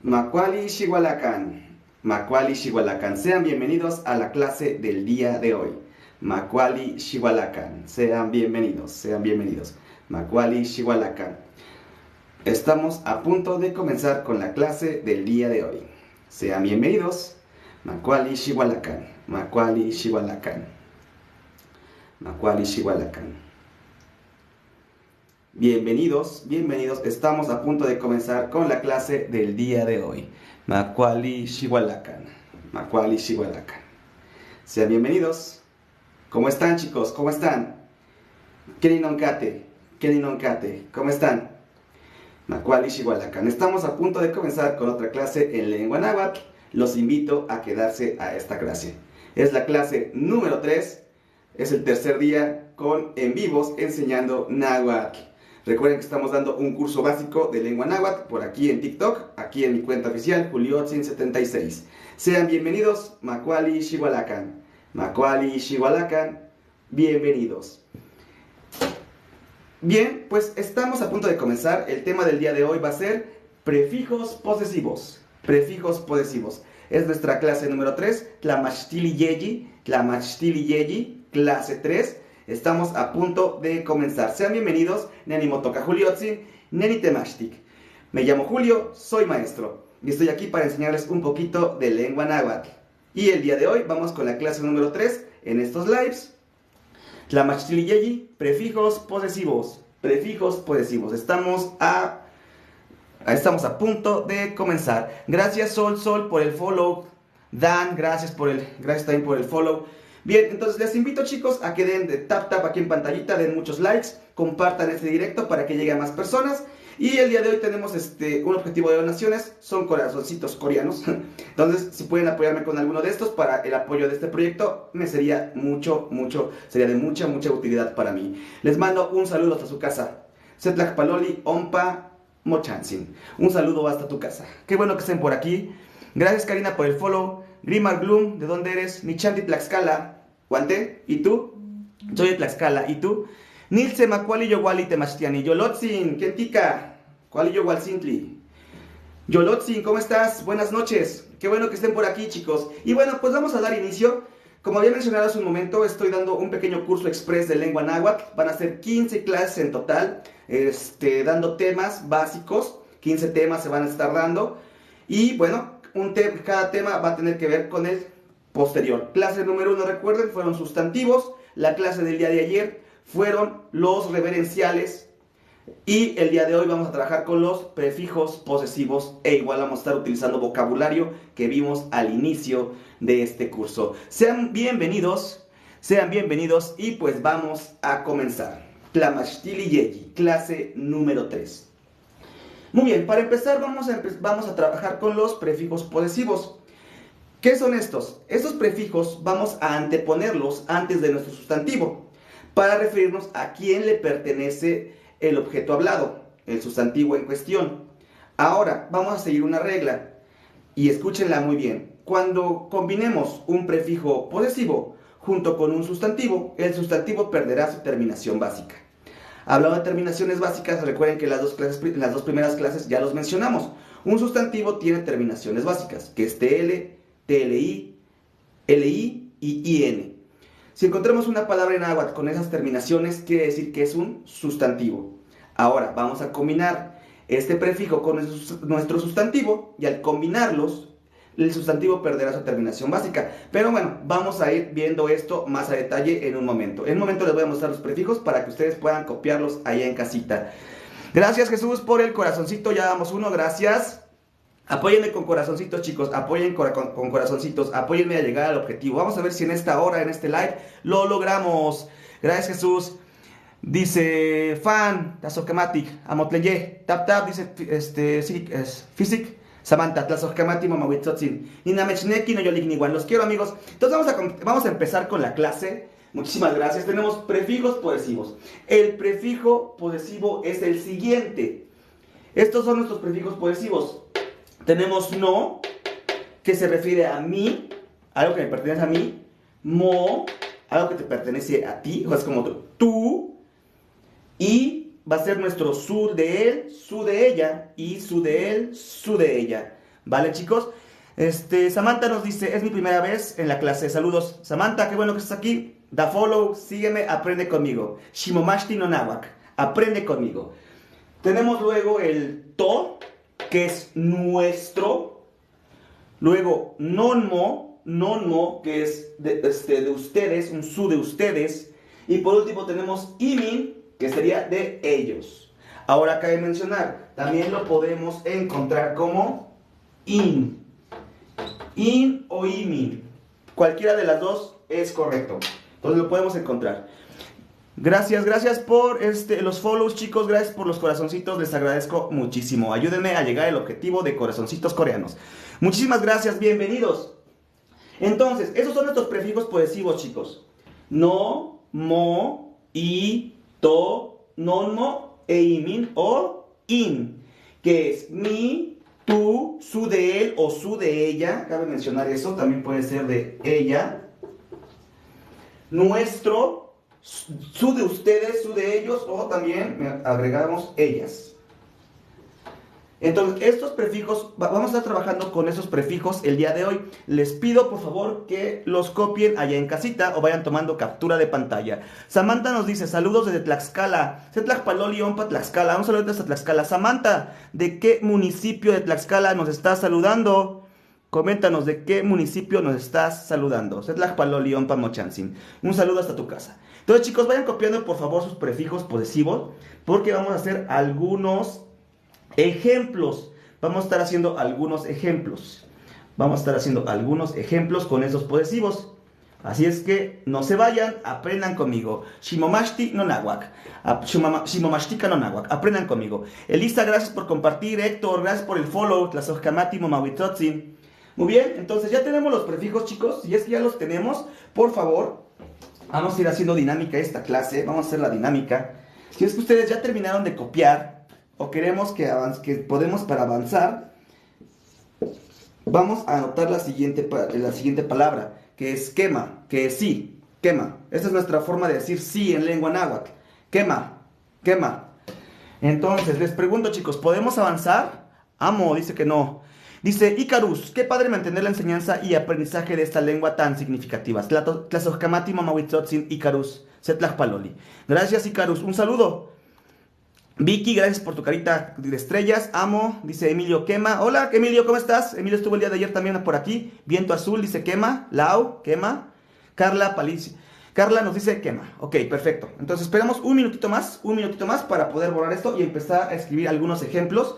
Macuali Xihualacán, Macuali Xihualacán, sean bienvenidos a la clase del día de hoy. Macuali Xihualacán, sean bienvenidos, sean bienvenidos. Macuali Xihualacán. Estamos a punto de comenzar con la clase del día de hoy. Sean bienvenidos. Macuali Xihualacán, Macuali Xihualacán, Macuali Xihualacán. Bienvenidos, bienvenidos. Estamos a punto de comenzar con la clase del día de hoy. Macuali Xihualacán, Macuali Xihualacán. Sean bienvenidos. ¿Cómo están, chicos? ¿Cómo están? Keninoncate, Keninoncate. ¿Cómo están? Macuali Xihualacán. Estamos a punto de comenzar con otra clase en lengua náhuatl. Los invito a quedarse a esta clase. Es la clase número 3. Es el tercer día con en vivos enseñando náhuatl. Recuerden que estamos dando un curso básico de lengua náhuatl por aquí en TikTok, aquí en mi cuenta oficial, Juliotzin76. Sean bienvenidos, Macuali Xihualacán. Macuali Xihualacán, bienvenidos. Bien, pues estamos a punto de comenzar. El tema del día de hoy va a ser prefijos posesivos. Prefijos posesivos. Es nuestra clase número 3, Tlamashtili Yeyi, clase 3. Estamos a punto de comenzar. Sean bienvenidos, Neni Motoka Juliotzin, Neni Temashtik. Me llamo Julio, soy maestro y estoy aquí para enseñarles un poquito de lengua náhuatl. Y el día de hoy vamos con la clase número 3 en estos lives. Tlamashtili Yeyi, prefijos posesivos. Prefijos posesivos. Estamos a punto de comenzar. Gracias Sol por el follow. Dan, gracias también por el follow. Bien, entonces les invito, chicos, a que den de tap aquí en pantallita, den muchos likes, compartan este directo para que llegue a más personas. Y el día de hoy tenemos un objetivo de donaciones, son corazoncitos coreanos. Entonces, si pueden apoyarme con alguno de estos para el apoyo de este proyecto, me sería sería de mucha utilidad para mí. Les mando un saludo hasta su casa. Setlak Paloli, Ompa, Mochansin. Un saludo hasta tu casa. Qué bueno que estén por aquí. Gracias, Karina, por el follow. Grimar Gloom, ¿de dónde eres? Michanti Tlaxcala. ¿Guante? ¿Y tú? Soy de Tlaxcala. ¿Y tú? Nilse Macuali Yowali Temachtiani. Yolotzin, Kentika. Cuali Yowalcintli. Yolotzin, ¿cómo estás? Buenas noches. Qué bueno que estén por aquí, chicos. Y bueno, pues vamos a dar inicio. Como había mencionado hace un momento, estoy dando un pequeño curso express de lengua náhuatl. Van a ser 15 clases en total, dando temas básicos. 15 temas se van a estar dando. Y bueno, cada tema va a tener que ver con el posterior. Clase número 1, recuerden, fueron sustantivos. La clase del día de ayer fueron los reverenciales. Y el día de hoy vamos a trabajar con los prefijos posesivos. E igual vamos a estar utilizando vocabulario que vimos al inicio de este curso. Sean bienvenidos y pues vamos a comenzar. Tlamashtili Yeyi, clase número 3. Muy bien, para empezar vamos a trabajar con los prefijos posesivos. ¿Qué son estos? Estos prefijos vamos a anteponerlos antes de nuestro sustantivo para referirnos a quién le pertenece el objeto hablado, el sustantivo en cuestión. Ahora, vamos a seguir una regla y escúchenla muy bien. Cuando combinemos un prefijo posesivo junto con un sustantivo, el sustantivo perderá su terminación básica. Hablando de terminaciones básicas, recuerden que las dos primeras clases ya los mencionamos. Un sustantivo tiene terminaciones básicas, que es TL, TLI, LI y IN. Si encontramos una palabra en náhuatl con esas terminaciones, quiere decir que es un sustantivo. Ahora, vamos a combinar este prefijo con nuestro sustantivo y al combinarlos, el sustantivo perderá su terminación básica. Pero bueno, vamos a ir viendo esto más a detalle en un momento. En un momento les voy a mostrar los prefijos para que ustedes puedan copiarlos allá en casita. Gracias, Jesús, por el corazoncito. Ya damos uno, gracias. Apóyenme con corazoncitos, chicos. Apoyen con corazoncitos. Apóyenme a llegar al objetivo. Vamos a ver si en esta hora, en este live, lo logramos. Gracias, Jesús. Dice Fan, Tazokematic, Amotleye, Tap, dice Physic. Samantha, Tlazojkamati, Mamawitzotzin, Ninamechneki, no Yoligniwan. Los quiero, amigos. Entonces vamos a empezar con la clase. Muchísimas gracias. Tenemos prefijos posesivos. El prefijo posesivo es el siguiente. Estos son nuestros prefijos posesivos. Tenemos no, que se refiere a mí, algo que me pertenece a mí. Mo, algo que te pertenece a ti, o es como tú. Y va a ser nuestro su de él, su de ella, y su de él, su de ella. ¿Vale, chicos? Samantha nos dice, es mi primera vez en la clase. Saludos, Samantha, qué bueno que estás aquí. Da follow, sígueme, aprende conmigo. Shimomashti no náhuatl, aprende conmigo. Tenemos luego el to, que es nuestro. Luego nonmo, que es de ustedes, un su de ustedes. Y por último tenemos imin, que sería de ellos. Ahora cabe mencionar, también lo podemos encontrar como in o imin. Cualquiera de las dos es correcto. Entonces lo podemos encontrar. Gracias por los follows, chicos. Gracias por los corazoncitos. Les agradezco muchísimo. Ayúdenme a llegar al objetivo de corazoncitos coreanos. Muchísimas gracias. Bienvenidos. Entonces, esos son nuestros prefijos posesivos, chicos. No, mo, i, to, nonmo e imin o in. Que es mi, tú, su de él o su de ella. Cabe mencionar eso. También puede ser de ella. Nuestro, su de ustedes, su de ellos, o también agregamos ellas. Entonces, estos prefijos, vamos a estar trabajando con esos prefijos el día de hoy. Les pido, por favor, que los copien allá en casita o vayan tomando captura de pantalla. Samantha nos dice, saludos desde Tlaxcala. Setlajpaloli, Ompa, Tlaxcala. Un saludo desde Tlaxcala. Samantha, ¿de qué municipio de Tlaxcala nos estás saludando? Coméntanos de qué municipio nos estás saludando. Setlajpaloli, Ompa, Mochantzin. Un saludo hasta tu casa. Entonces, chicos, vayan copiando, por favor, sus prefijos posesivos, porque vamos a hacer algunos ejemplos. Vamos a estar haciendo algunos ejemplos. Con esos posesivos. Así es que no se vayan, aprendan conmigo. Shimomashti no náhuatl. Shimomashtika no náhuatl. Aprendan conmigo. Elisa, gracias por compartir. Héctor, gracias por el follow. Tlazojkamati momawitotzin. Muy bien, entonces ya tenemos los prefijos, chicos. Y es que ya los tenemos, por favor, vamos a ir haciendo dinámica esta clase. Vamos a hacer la dinámica. Si es que ustedes ya terminaron de copiar o queremos que podemos para avanzar, vamos a anotar la siguiente palabra, que es quema, que es sí, quema. Esta es nuestra forma de decir sí en lengua náhuatl. Quema. Entonces, les pregunto, chicos, ¿podemos avanzar? Amo, dice que no. Dice, Icarus, qué padre mantener la enseñanza y aprendizaje de esta lengua tan significativa. Tlazojkamati mamawitzotzin Icarus, Setlajpaloli. Gracias, Icarus, un saludo. Vicky, gracias por tu carita de estrellas. Amo, dice Emilio Quema. Hola, Emilio, ¿cómo estás? Emilio estuvo el día de ayer también por aquí. Viento azul, dice quema. Lau, quema. Carla Palici. Carla nos dice quema. Ok, perfecto. Entonces esperamos un minutito más para poder borrar esto y empezar a escribir algunos ejemplos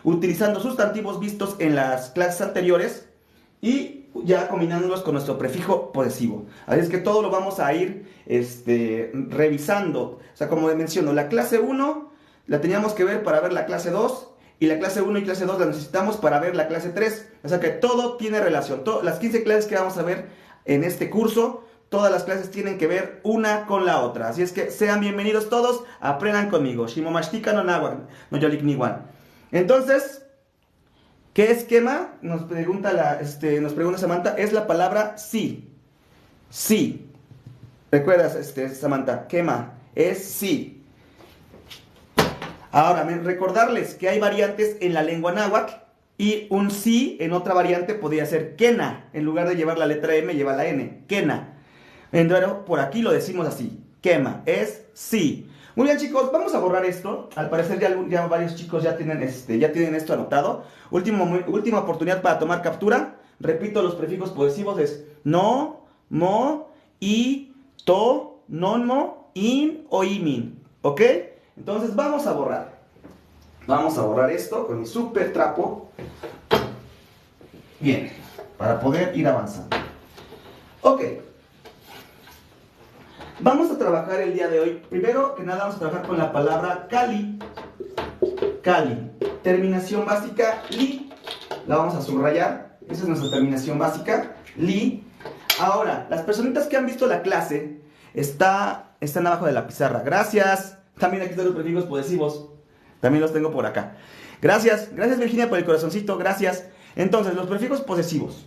utilizando sustantivos vistos en las clases anteriores y ya combinándolos con nuestro prefijo posesivo. Así es que todo lo vamos a ir revisando. O sea, como menciono, la clase 1 la teníamos que ver para ver la clase 2 y la clase 1 y clase 2 la necesitamos para ver la clase 3. O sea que todo tiene relación. Las 15 clases que vamos a ver en este curso, todas las clases tienen que ver una con la otra. Así es que sean bienvenidos todos, aprendan conmigo. Shimomashtika no náhuatl, no yolik niwan. Entonces, ¿qué es quema? Nos pregunta Samantha. Es la palabra sí. Sí. ¿Recuerdas, Samantha? Quema es sí. Ahora, recordarles que hay variantes en la lengua náhuatl y un sí en otra variante podría ser quena. En lugar de llevar la letra M, lleva la N. Quena. Entonces, por aquí lo decimos así. Quema es sí. Muy bien, chicos, vamos a borrar esto. Al parecer ya varios chicos ya tienen esto anotado. Última oportunidad para tomar captura. Repito, los prefijos posesivos es no, mo, i, to, nonmo, in o imin. ¿Ok? Entonces vamos a borrar. Vamos a borrar esto con mi super trapo. Bien, para poder ir avanzando. Ok. Vamos a trabajar el día de hoy. Primero que nada vamos a trabajar con la palabra cali. Cali. Terminación básica, li. La vamos a subrayar. Esa es nuestra terminación básica, li. Ahora, las personitas que han visto la clase están abajo de la pizarra. Gracias. También aquí están los prefijos posesivos. También los tengo por acá. Gracias. Gracias, Virginia, por el corazoncito. Gracias. Entonces, los prefijos posesivos.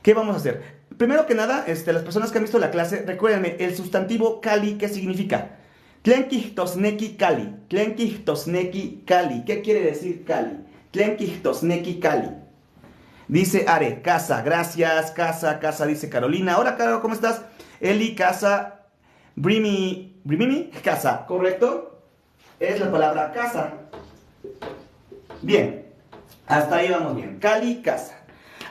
¿Qué vamos a hacer? Primero que nada, las personas que han visto la clase, recuérdenme, el sustantivo cali, ¿qué significa? Tlenkihtosneki cali. Tlenkihtosneki cali. ¿Qué quiere decir cali? Tlenkihtosneki cali. Dice Are, casa, gracias, casa, casa, dice Carolina. Hola, Caro, ¿cómo estás? Eli, casa, Brimimi, casa, ¿correcto? Es la palabra casa. Bien, hasta ahí vamos bien. Cali, casa.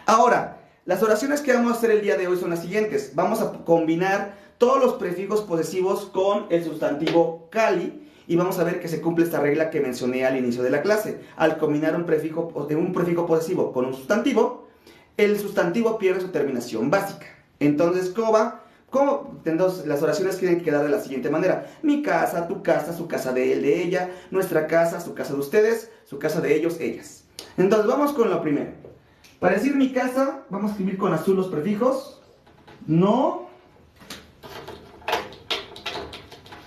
Ahora, las oraciones que vamos a hacer el día de hoy son las siguientes. Vamos a combinar todos los prefijos posesivos con el sustantivo Cali y vamos a ver que se cumple esta regla que mencioné al inicio de la clase. Al combinar un prefijo posesivo con un sustantivo, el sustantivo pierde su terminación básica. Entonces, ¿cómo va? Entonces, las oraciones tienen que quedar de la siguiente manera. Mi casa, tu casa, su casa de él, de ella, nuestra casa, su casa de ustedes, su casa de ellos, ellas. Entonces, vamos con lo primero. Para decir mi casa, vamos a escribir con azul los prefijos. No.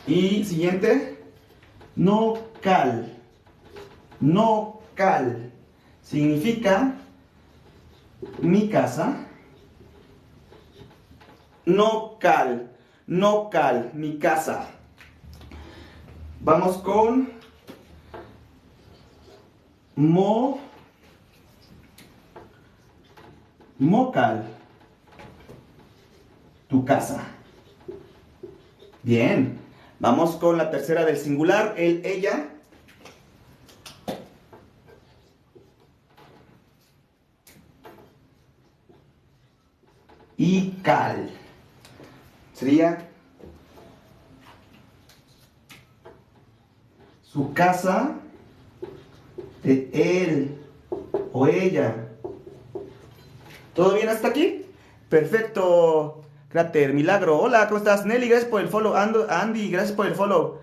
Y siguiente. No cal. No cal. Significa mi casa. No cal. No cal. Mi casa. Vamos con mocal. Tu casa. Bien. Vamos con la tercera del singular, él, ella. Y cal. Sería su casa de él o ella. ¿Todo bien hasta aquí? Perfecto. Cráter, Milagro. Hola, ¿cómo estás? Nelly, gracias por el follow. Andy, gracias por el follow.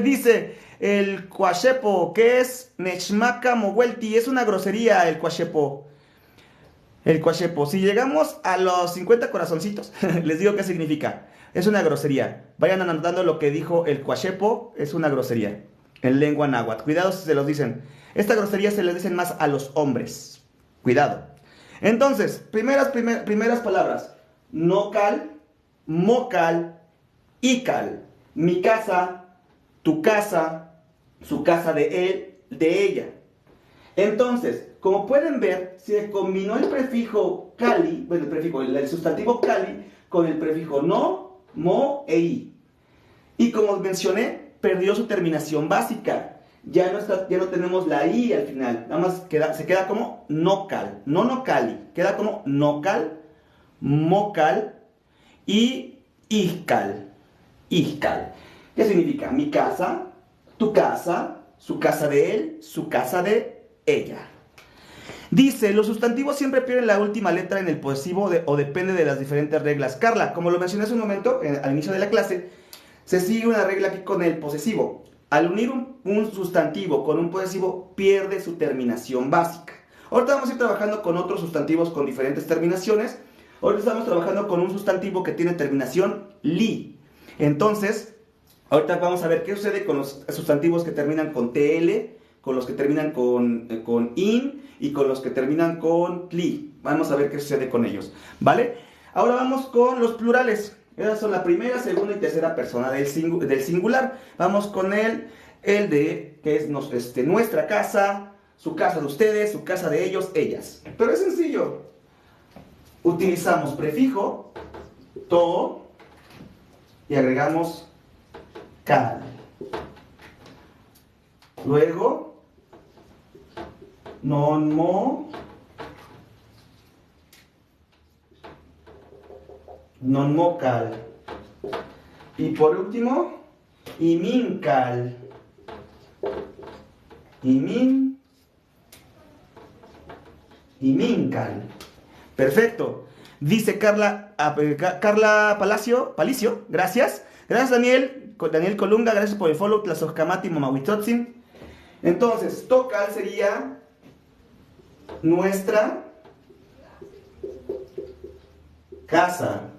Dice el cuachepo, ¿qué es? Nechmaka Moguelti. Es una grosería el cuachepo. El cuachepo. Si llegamos a los 50 corazoncitos, les digo qué significa. Es una grosería. Vayan anotando lo que dijo el cuachepo. Es una grosería. En lengua náhuatl. Cuidado si se los dicen. Esta grosería se les dicen más a los hombres. Cuidado. Entonces, primeras palabras. Nocal, mocal, ical. Mi casa, tu casa, su casa de él, de ella. Entonces, como pueden ver, se combinó el prefijo cali, bueno, el sustantivo cali con el prefijo no, mo e i. Y como mencioné, perdió su terminación básica. Ya no tenemos la i al final. Nada más se queda como nocal, no nocali. Queda como nocal, mocal y iscal. Iscal. ¿Qué significa? Mi casa, tu casa, su casa de él, su casa de ella. Dice, los sustantivos siempre pierden la última letra en el posesivo o depende de las diferentes reglas. Carla, como lo mencioné hace un momento, al inicio de la clase, se sigue una regla aquí con el posesivo. Al unir un sustantivo con un posesivo, pierde su terminación básica. Ahorita vamos a ir trabajando con otros sustantivos con diferentes terminaciones. Ahorita estamos trabajando con un sustantivo que tiene terminación li. Entonces, ahorita vamos a ver qué sucede con los sustantivos que terminan con tl, con los que terminan con in y con los que terminan con li. Vamos a ver qué sucede con ellos, ¿vale? Ahora vamos con los plurales. Esas son la primera, segunda y tercera persona del singular. Vamos con el de, que es nuestra casa, su casa de ustedes, su casa de ellos, ellas. Pero es sencillo. Utilizamos prefijo, to, y agregamos cal. Luego, non mo, non mocal. Y por último, imincal. Imincal. Perfecto. Dice Carla Palicio, gracias. Gracias Daniel Colunga, gracias por el follow, Tlazocamati Momahuitotzin. Entonces, tocal sería nuestra casa.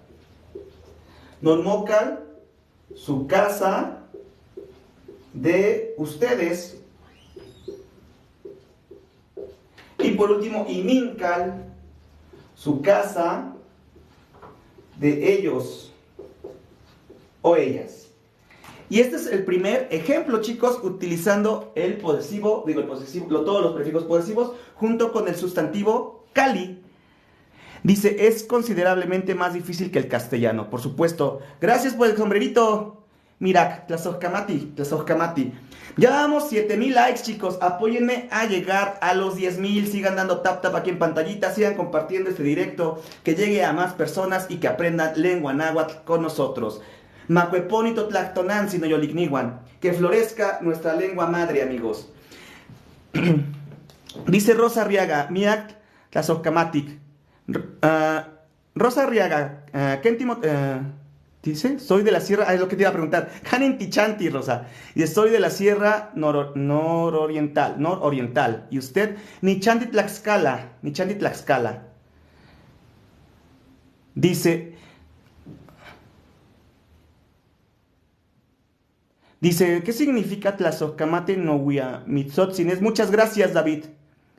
Normocal, su casa de ustedes. Y por último, imincal, su casa de ellos o ellas. Y este es el primer ejemplo, chicos, utilizando el posesivo, todos los prefijos posesivos junto con el sustantivo Cali. Dice, es considerablemente más difícil que el castellano, por supuesto. Gracias por el sombrerito. Mira, Tlazocamati. Ya damos 7,000 likes, chicos. Apóyenme a llegar a los 10,000. Sigan dando tap aquí en pantallita. Sigan compartiendo este directo. Que llegue a más personas y que aprendan lengua náhuatl con nosotros. Macueponito tlactonansi no yolicniwan. Que florezca nuestra lengua madre, amigos. Dice Rosa Arriaga, Miak Tlazocamatic. Rosa Arriaga, dice, soy de la sierra, es lo que te iba a preguntar, Canen Tichanti, Rosa, y soy de la sierra nororiental, y usted, Nichanti Tlaxcala, dice, ¿qué significa Tlazocamati no Huiamitzotzin? Muchas gracias, David,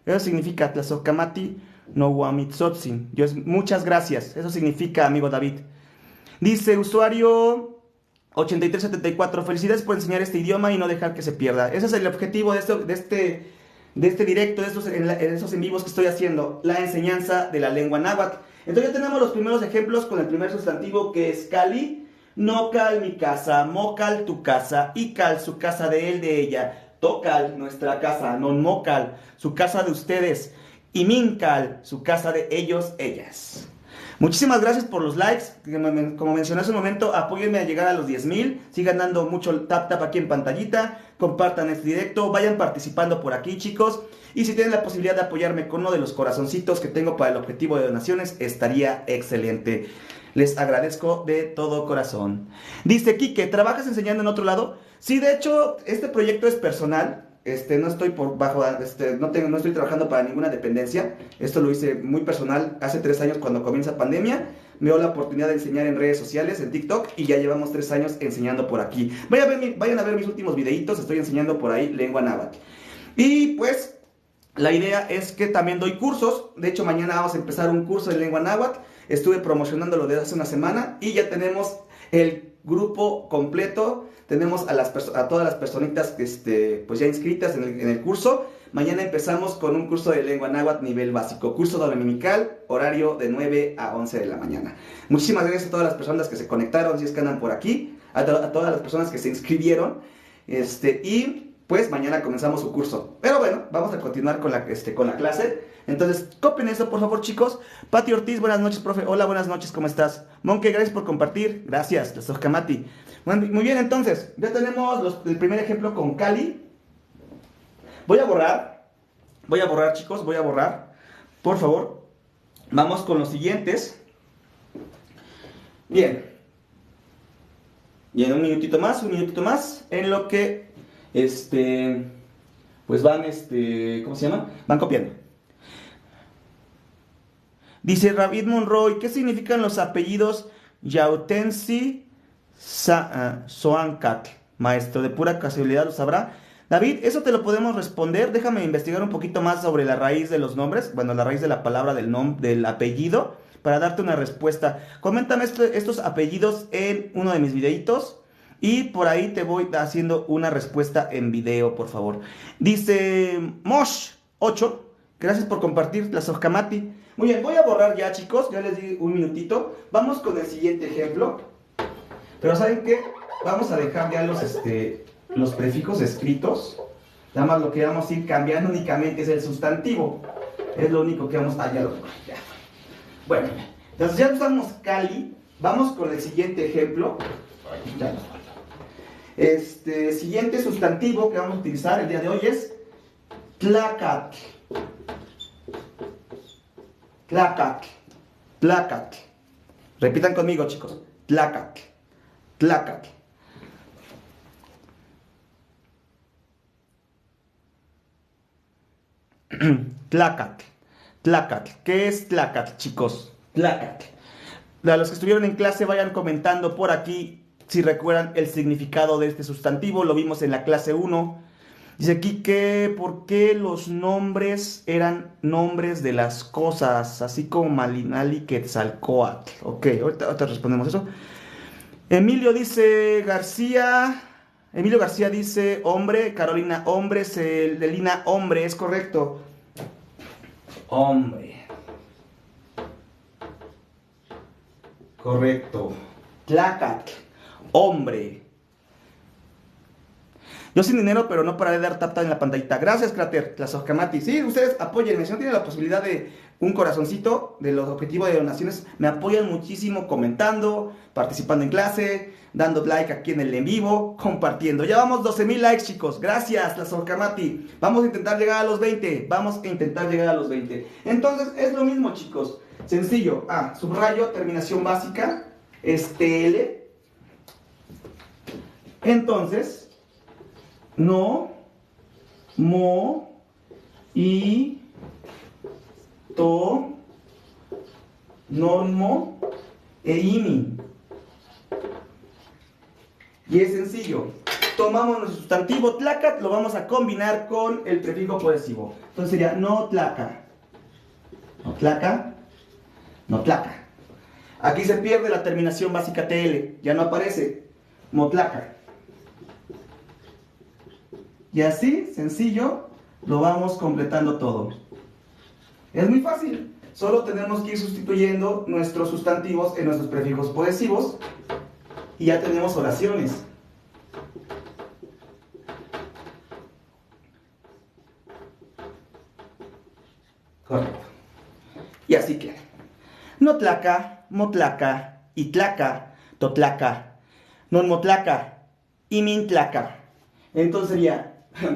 eso significa Tlazocamati no Huamitzotzin. Muchas gracias. Eso significa, amigo David. Dice usuario 8374. Felicidades por enseñar este idioma y no dejar que se pierda. Ese es el objetivo de este directo, de esos en vivos que estoy haciendo. La enseñanza de la lengua náhuatl. Entonces ya tenemos los primeros ejemplos con el primer sustantivo que es Cali. Nocal, mi casa. Mocal, tu casa. Ical, su casa de él, de ella. Tocal, nuestra casa. Non mocal, su casa de ustedes. Y Mincal, su casa de ellos, ellas. Muchísimas gracias por los likes. Como mencioné hace un momento, apóyenme a llegar a los 10,000. Sigan dando mucho tap aquí en pantallita. Compartan este directo. Vayan participando por aquí, chicos. Y si tienen la posibilidad de apoyarme con uno de los corazoncitos que tengo para el objetivo de donaciones, estaría excelente. Les agradezco de todo corazón. Dice Quique, ¿trabajas enseñando en otro lado? Sí, de hecho, este proyecto es personal. No estoy no estoy trabajando para ninguna dependencia. Esto lo hice muy personal hace 3 años cuando comienza pandemia. Me dio la oportunidad de enseñar en redes sociales, en TikTok, y ya llevamos 3 años enseñando por aquí. Vayan a ver mis últimos videitos, estoy enseñando por ahí lengua náhuatl. Y pues, la idea es que también doy cursos. De hecho, mañana vamos a empezar un curso de lengua náhuatl. Estuve promocionándolo desde hace una semana y ya tenemos el grupo completo. Tenemos a todas las personitas pues ya inscritas en el curso. Mañana empezamos con un curso de lengua náhuatl nivel básico. Curso dominical, horario de 9 a 11 de la mañana. Muchísimas gracias a todas las personas que se conectaron, si es que andan por aquí. A todas las personas que se inscribieron. Y pues mañana comenzamos su curso. Pero bueno, vamos a continuar con la clase. Entonces, copien eso, por favor, chicos. Pati Ortiz, buenas noches, profe. Hola, buenas noches, ¿cómo estás? Monke, gracias por compartir. Gracias, Tlazocamati. Bueno, muy bien, entonces, ya tenemos el primer ejemplo con Cali. Voy a borrar, chicos, por favor. Vamos con los siguientes. Bien, un minutito más, en lo que, pues van, ¿cómo se llama? Van copiando. Dice David Monroy, ¿qué significan los apellidos Yautensi Soancat? Maestro, de pura casualidad lo sabrá. David, eso te lo podemos responder. Déjame investigar un poquito más sobre la raíz de los nombres. Bueno, la raíz de la palabra del apellido, para darte una respuesta. Coméntame estos apellidos en uno de mis videitos. Y por ahí te voy haciendo una respuesta en video, por favor. Dice Mosh8, gracias por compartir la Tlazocamati. Muy bien, voy a borrar ya, chicos. Ya les di un minutito. Vamos con el siguiente ejemplo. Pero ¿saben qué? Vamos a dejar ya los prefijos escritos. Nada más lo que vamos a ir cambiando únicamente es el sustantivo. Es lo único que vamos a... ya. Bueno, entonces ya usamos Cali. Vamos con el siguiente ejemplo. Siguiente sustantivo que vamos a utilizar el día de hoy es Tlacatl. Tlacatl. Tlacatl. Repitan conmigo, chicos. Tlacatl. Tlacatl. Tlacatl. Tlacatl. ¿Qué es Tlacatl, chicos? Tlacatl. A los que estuvieron en clase vayan comentando por aquí si recuerdan el significado de este sustantivo. Lo vimos en la clase 1. Dice aquí que por qué los nombres eran nombres de las cosas, así como Malinali Quetzalcóatl. Ok, ahorita respondemos eso. Emilio García dice hombre, Carolina hombre, Celina hombre, es correcto. Hombre. Correcto. Tlacat, hombre. Yo sin dinero, pero no pararé de dar tap en la pantallita. Gracias, Crater, Tlazocamati. Sí, ustedes apóyenme. Si no tienen la posibilidad de un corazoncito de los objetivos de donaciones, me apoyan muchísimo comentando, participando en clase, dando like aquí en el en vivo, compartiendo. Ya vamos 12,000 likes, chicos. Gracias, Tlazocamati. Vamos a intentar llegar a los 20. Vamos a intentar llegar a los 20. Entonces, es lo mismo, chicos. Sencillo. Subrayo, terminación básica. TL. Entonces... no, mo, y, to, normo, e imi. Y es sencillo. Tomamos nuestro sustantivo tlacat, lo vamos a combinar con el prefijo posesivo. Entonces sería no tlaca. No tlaca. No tlaca. Aquí se pierde la terminación básica TL. Ya no aparece. Motlaca. Y así, sencillo, lo vamos completando todo. Es muy fácil. Solo tenemos que ir sustituyendo nuestros sustantivos en nuestros prefijos posesivos. Y ya tenemos oraciones. Correcto. Y así queda. Notlaca, motlaca, itlaca, totlaca, nonmotlaca, imintlaca. Entonces sería...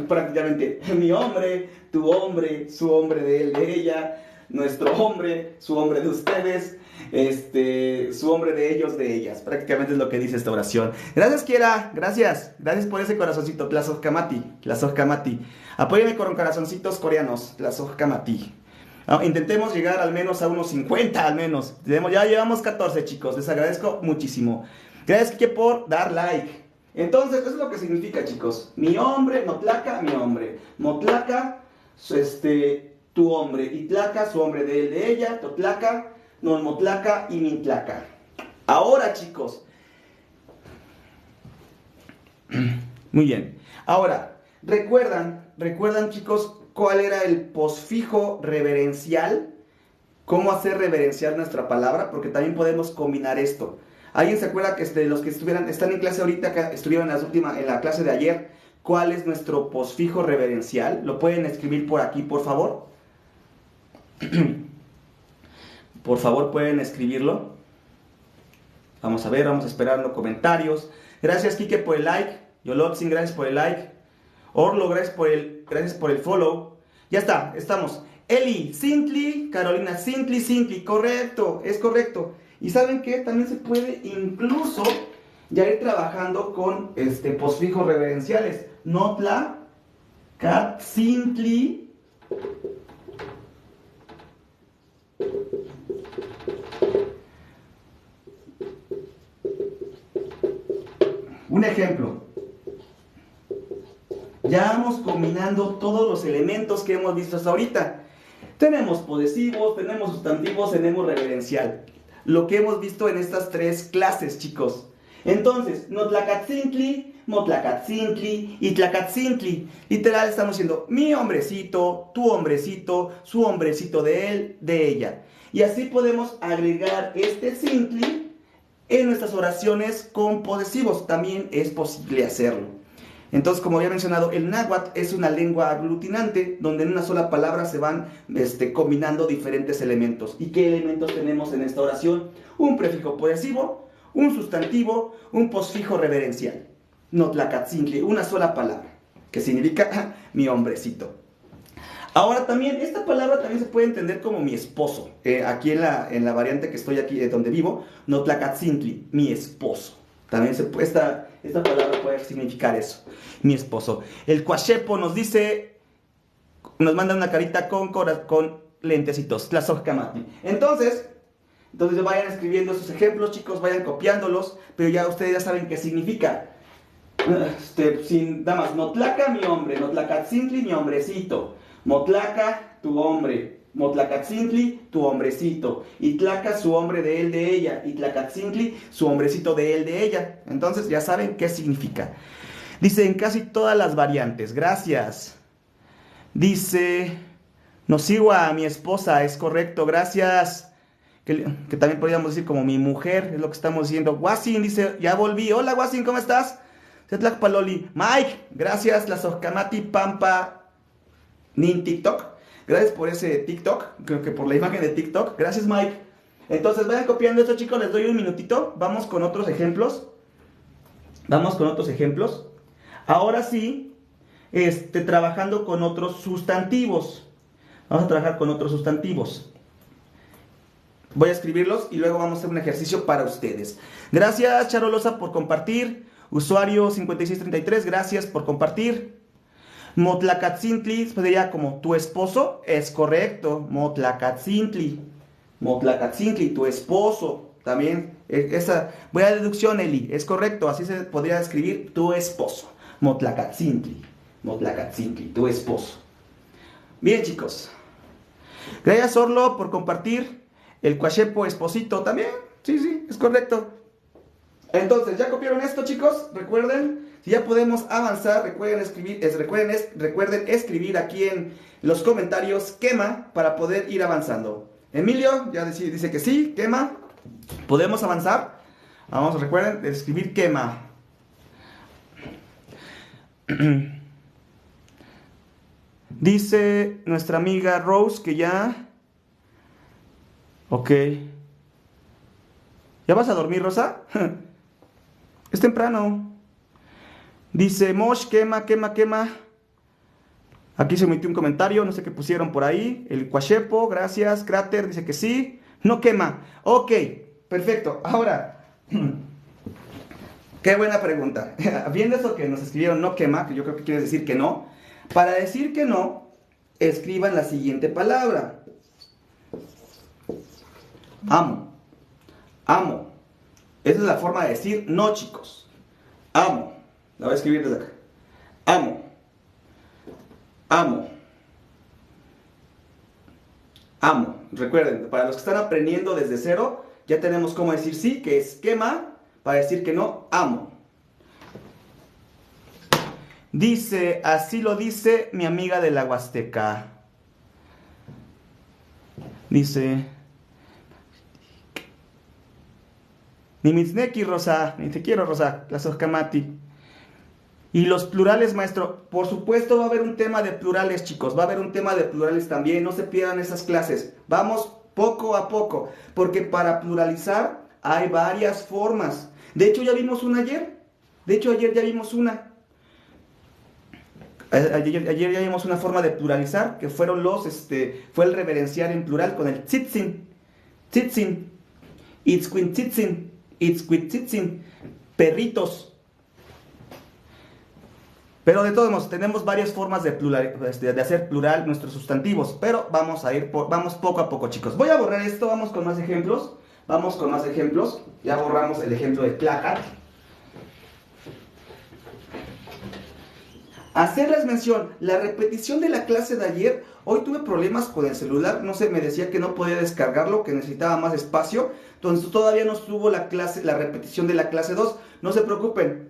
prácticamente mi hombre, tu hombre, su hombre de él, de ella, nuestro hombre, su hombre de ustedes, su hombre de ellos, de ellas. Prácticamente es lo que dice esta oración. Gracias, Kiera, gracias por ese corazoncito, Tlazocamati. Apóyame con corazoncitos coreanos, Tlazocamati. Intentemos llegar al menos a unos 50, al menos. Ya llevamos 14, chicos, les agradezco muchísimo. Gracias, Kike, por dar like. Entonces, eso es lo que significa, chicos. Mi hombre, motlaca, mi hombre. Motlaca, tu hombre. Itlaca, su hombre de él, de ella. Totlaca, non motlaca y mintlaca. Ahora, chicos. Muy bien. Ahora, ¿recuerdan, chicos, cuál era el posfijo reverencial? ¿Cómo hacer reverenciar nuestra palabra? Porque también podemos combinar esto. ¿Alguien se acuerda que los que están en clase ahorita, que estuvieron en la clase de ayer, cuál es nuestro posfijo reverencial? ¿Lo pueden escribir por aquí, por favor? Por favor, ¿pueden escribirlo? Vamos a ver, vamos a esperar los comentarios. Gracias, Kike, por el like. Yolotsin, gracias por el like. Orlo, gracias por el follow. Ya está, estamos. Eli, Sintli, Carolina, Sintli, correcto, es correcto. Y ¿saben qué? También se puede incluso ya ir trabajando con posfijos reverenciales. Notla, cat, sintli. Un ejemplo. Ya vamos combinando todos los elementos que hemos visto hasta ahorita. Tenemos posesivos, tenemos sustantivos, tenemos reverencial. Lo que hemos visto en estas 3 clases, chicos. Entonces, notlacatzintli, motlacatzintli y tlacatzintli. Literal estamos diciendo mi hombrecito, tu hombrecito, su hombrecito de él, de ella. Y así podemos agregar este cintli en nuestras oraciones con posesivos. También es posible hacerlo. Entonces, como había mencionado, el náhuatl es una lengua aglutinante donde en una sola palabra se van combinando diferentes elementos. ¿Y qué elementos tenemos en esta oración? Un prefijo posesivo, un sustantivo, un posfijo reverencial. Notlacatzintli, una sola palabra, que significa mi hombrecito. Ahora también, esta palabra también se puede entender como mi esposo. Aquí en la variante que estoy aquí, donde vivo, notlacatzintli, mi esposo. También esta palabra puede significar eso, mi esposo. El Cuachepo nos nos manda una carita con lentecitos, Tlazocamati. Entonces vayan escribiendo sus ejemplos, chicos, vayan copiándolos, pero ya ustedes ya saben qué significa. Sin damas, notlaca, mi hombre, notlacatzintli, mi hombrecito. Motlaca, tu hombre. Motlacatzintli, tu hombrecito. Itlaca, su hombre de él, de ella. Itlacatzintli, su hombrecito de él, de ella. Entonces ya saben qué significa. Dice en casi todas las variantes. Gracias. Dice Nosiwa, mi esposa, es correcto. Gracias. que también podríamos decir como mi mujer, es lo que estamos diciendo. Wasin dice, ya volví. Hola Wasin, ¿cómo estás? Setlak Paloli. Mike, gracias. La Sojkamati Pampa Nin TikTok. Gracias por ese TikTok, creo que por la imagen de TikTok. Gracias Mike. Entonces vayan copiando esto, chicos, les doy un minutito. Vamos con otros ejemplos. Ahora sí, trabajando con otros sustantivos. Vamos a trabajar con otros sustantivos. Voy a escribirlos y luego vamos a hacer un ejercicio para ustedes. Gracias, Charolosa, por compartir. Usuario 5633, gracias por compartir. Motlacatzintli, sería como tu esposo. Es correcto. Motlacatzintli, tu esposo. También, esa, voy a deducción, Eli. Es correcto, así se podría escribir tu esposo. Motlacatzintli, tu esposo. Bien, chicos. Gracias, Orlo, por compartir. El Cuachepo esposito también. Sí, es correcto. Entonces, ¿ya copiaron esto, chicos? Recuerden, si ya podemos avanzar, recuerden escribir aquí en los comentarios quema para poder ir avanzando. Emilio ya dice que sí, quema. ¿Podemos avanzar? Vamos, recuerden escribir quema. Dice nuestra amiga Rose que ya... Ok. ¿Ya vas a dormir, Rosa? Es temprano. Dice Mosh, quema. Aquí se emitió un comentario, no sé qué pusieron por ahí. El Cuachepo, gracias. Cráter dice que sí. No quema. Ok, perfecto. Ahora, qué buena pregunta. Viendo eso que nos escribieron no quema, que yo creo que quiere decir que no. Para decir que no, escriban la siguiente palabra. Amo. Esa es la forma de decir no, chicos. Amo. La voy a escribir desde acá. Amo. Recuerden, para los que están aprendiendo desde cero, ya tenemos cómo decir sí, que es quema, para decir que no, amo. Dice, así lo dice mi amiga de la Huasteca. Dice... Ni mitzneki, Rosa, ni te quiero, Rosa, la Sojkamati. Y los plurales, maestro, por supuesto va a haber un tema de plurales, chicos, va a haber un tema de plurales también, no se pierdan esas clases. Vamos poco a poco, porque para pluralizar hay varias formas. De hecho, ya vimos una ayer. Ayer ya vimos una. Ayer ya vimos una forma de pluralizar, que fueron fue el reverenciar en plural con el tzitzin. Itzcuintzitzin, perritos. Pero de todos modos, tenemos varias formas de hacer plural nuestros sustantivos. Pero vamos poco a poco, chicos. Voy a borrar esto, vamos con más ejemplos. Ya borramos el ejemplo de Tlacat. Hacerles mención, la repetición de la clase de ayer. Hoy tuve problemas con el celular, no sé, me decía que no podía descargarlo, que necesitaba más espacio. Entonces todavía no subo la repetición de la clase 2. No se preocupen,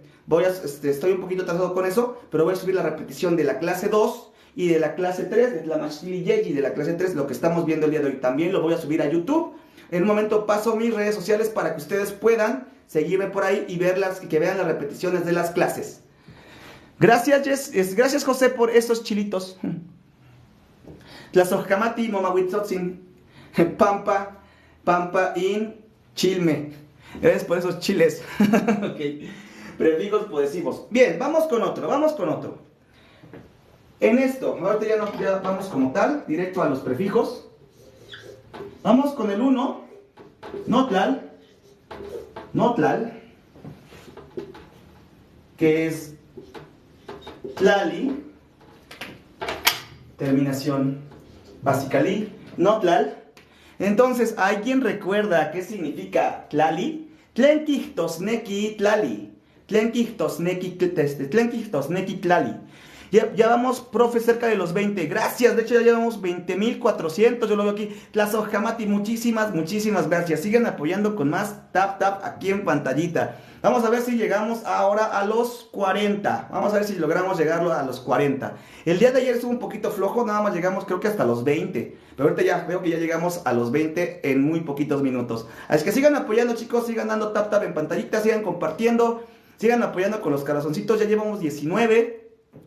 estoy un poquito atrasado con eso, pero voy a subir la repetición de la clase 2 y de la clase 3, de la Machili Yeji de la clase 3, lo que estamos viendo el día de hoy. También lo voy a subir a YouTube. En un momento paso mis redes sociales para que ustedes puedan seguirme por ahí y que vean las repeticiones de las clases. Gracias, gracias José por estos chilitos. Tlazojkamati, Momahuitzotzin, Pampa in Chilme. Gracias por esos chiles. Okay. Prefijos posesivos. Bien, vamos con otro. En esto, ahorita ya vamos como tal, directo a los prefijos. Vamos con el 1, notlal, que es tlali, terminación basicali, notlal. Entonces, ¿alguien recuerda qué significa tlali? Tlenquihtosneki tlali. Ya vamos, profe, cerca de los 20. Gracias, de hecho ya llevamos 20,400. Yo lo veo aquí. Tlazojamati, muchísimas gracias. Sigan apoyando con más tap aquí en pantallita. Vamos a ver si llegamos ahora a los 40. Vamos a ver si logramos llegarlo a los 40. El día de ayer estuvo un poquito flojo, nada más llegamos creo que hasta los 20. Pero ahorita ya veo que ya llegamos a los 20 en muy poquitos minutos. Así que sigan apoyando, chicos, sigan dando tap en pantallita, sigan compartiendo, sigan apoyando con los corazoncitos. Ya llevamos 19.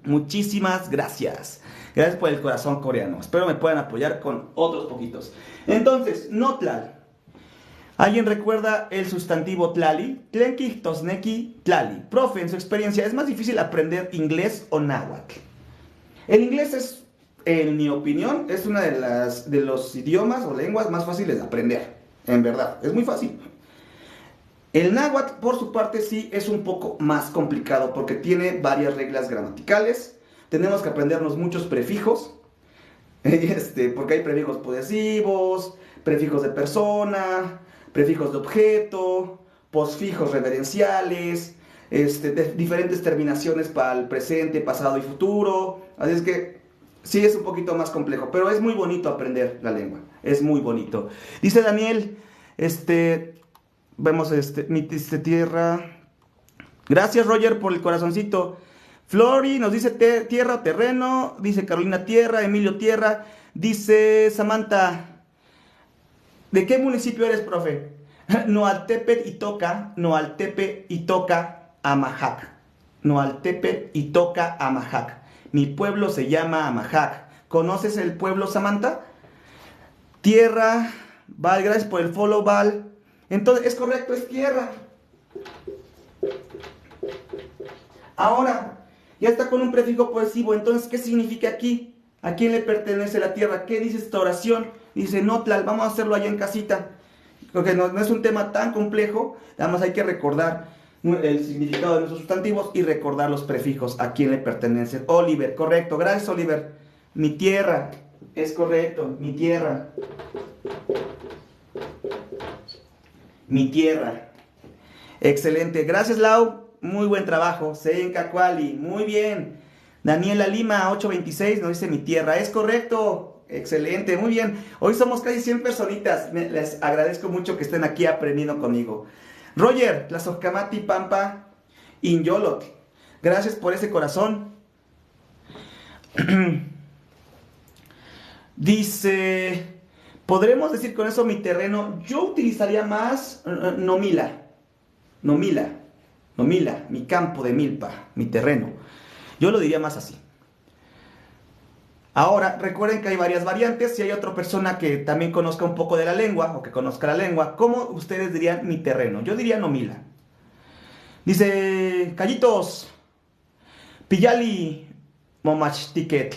Muchísimas gracias. Gracias por el corazón coreano. Espero me puedan apoyar con otros poquitos. Entonces, notlal. ¿Alguien recuerda el sustantivo tlali? Tlenki, tosneki, tlali. Profe, en su experiencia, ¿es más difícil aprender inglés o náhuatl? El inglés es, en mi opinión, es una de los idiomas o lenguas más fáciles de aprender. En verdad, es muy fácil. El náhuatl, por su parte, sí es un poco más complicado porque tiene varias reglas gramaticales. Tenemos que aprendernos muchos prefijos, porque hay prefijos posesivos, prefijos de persona, prefijos de objeto, posfijos reverenciales, diferentes terminaciones para el presente, pasado y futuro. Así es que sí es un poquito más complejo, pero es muy bonito aprender la lengua. Es muy bonito. Dice Daniel, vemos mi tierra. Gracias, Roger, por el corazoncito. Flori nos dice tierra o terreno. Dice Carolina tierra. Emilio tierra. Dice Samantha, ¿de qué municipio eres, profe? Noaltepe y toca Amajac. Noaltepe y toca Amajac. Mi pueblo se llama Amajac. ¿Conoces el pueblo, Samantha? Tierra. Val, gracias por el follow, Val. Entonces, es correcto, es tierra. Ahora, ya está con un prefijo posesivo. Entonces, ¿qué significa aquí? ¿A quién le pertenece la tierra? ¿Qué dice esta oración? Dice notlal. Vamos a hacerlo allá en casita. Porque no es un tema tan complejo. Nada más hay que recordar el significado de nuestros sustantivos y recordar los prefijos. ¿A quién le pertenece? Oliver, correcto. Gracias, Oliver. Mi tierra. Es correcto, mi tierra. Mi tierra. Excelente. Gracias, Lau. Muy buen trabajo. Sein Cacuali. Muy bien. Daniela Lima, 826, nos dice mi tierra. Es correcto. Excelente. Muy bien. Hoy somos casi 100 personitas. Les agradezco mucho que estén aquí aprendiendo conmigo. Roger, Tlazocamati Pampa Inyolot. Gracias por ese corazón. Dice, ¿podremos decir con eso mi terreno? Yo utilizaría más nomila, mi campo de milpa, mi terreno. Yo lo diría más así. Ahora, recuerden que hay varias variantes. Si hay otra persona que también conozca un poco de la lengua o que conozca la lengua, ¿cómo ustedes dirían mi terreno? Yo diría nomila. Dice, Callitos, Pillali, Momach Ticket.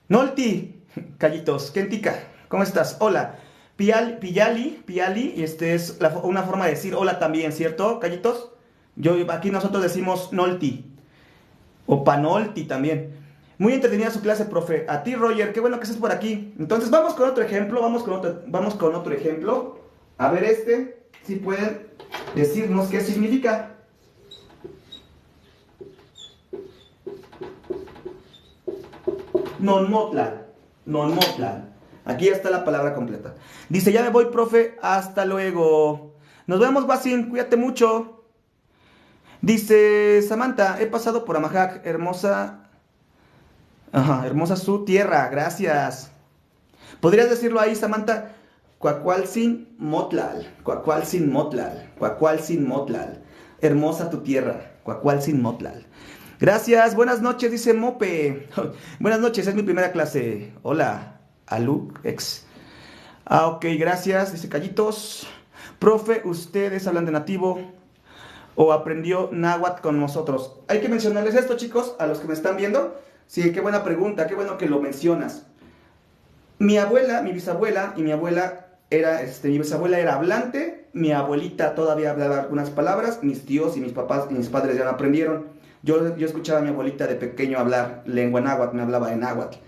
Nolti, Callitos, Kentika, ¿cómo estás? Hola. Pillali, es una forma de decir hola también, ¿cierto, Callitos? Aquí nosotros decimos Nolti, o Panolti también. Muy entretenida su clase, profe. A ti, Roger, qué bueno que estés por aquí. Entonces, vamos con otro ejemplo, vamos con otro ejemplo. A ver si pueden decirnos qué significa. Nonmotlal. Aquí está la palabra completa. Dice, ya me voy, profe, hasta luego. Nos vemos, Basim, cuídate mucho. Dice Samantha, he pasado por Amajac, hermosa su tierra, gracias. ¿Podrías decirlo ahí, Samantha? Cuacualcin Motlal. Hermosa tu tierra, Cuacualcin Motlal. Gracias, buenas noches, dice Mope. Buenas noches, es mi primera clase. Hola, Alux. Ok, gracias, dice Callitos. Profe, ¿ustedes hablan de nativo o aprendió náhuatl con nosotros? Hay que mencionarles esto, chicos, a los que me están viendo. Sí, qué buena pregunta, qué bueno que lo mencionas. Mi bisabuela y mi abuela mi bisabuela era hablante, mi abuelita todavía hablaba algunas palabras, mis tíos y mis papás y mis padres ya lo aprendieron. Yo escuchaba a mi abuelita de pequeño hablar lengua náhuatl, me hablaba en náhuatl.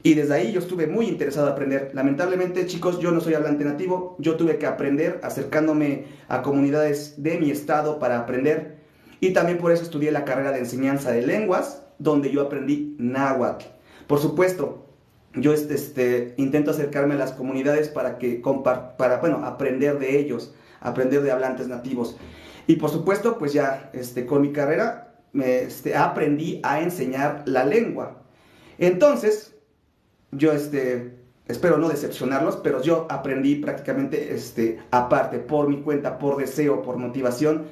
Y desde ahí yo estuve muy interesado en aprender. Lamentablemente, chicos, yo no soy hablante nativo, yo tuve que aprender acercándome a comunidades de mi estado para aprender. y también por eso estudié la carrera de enseñanza de lenguas, donde yo aprendí náhuatl. Por supuesto, yo intento acercarme a las comunidades para aprender de ellos, aprender de hablantes nativos. Y por supuesto, pues ya con mi carrera aprendí a enseñar la lengua. Entonces, yo espero no decepcionarlos, pero yo aprendí prácticamente aparte, por mi cuenta, por deseo, por motivación,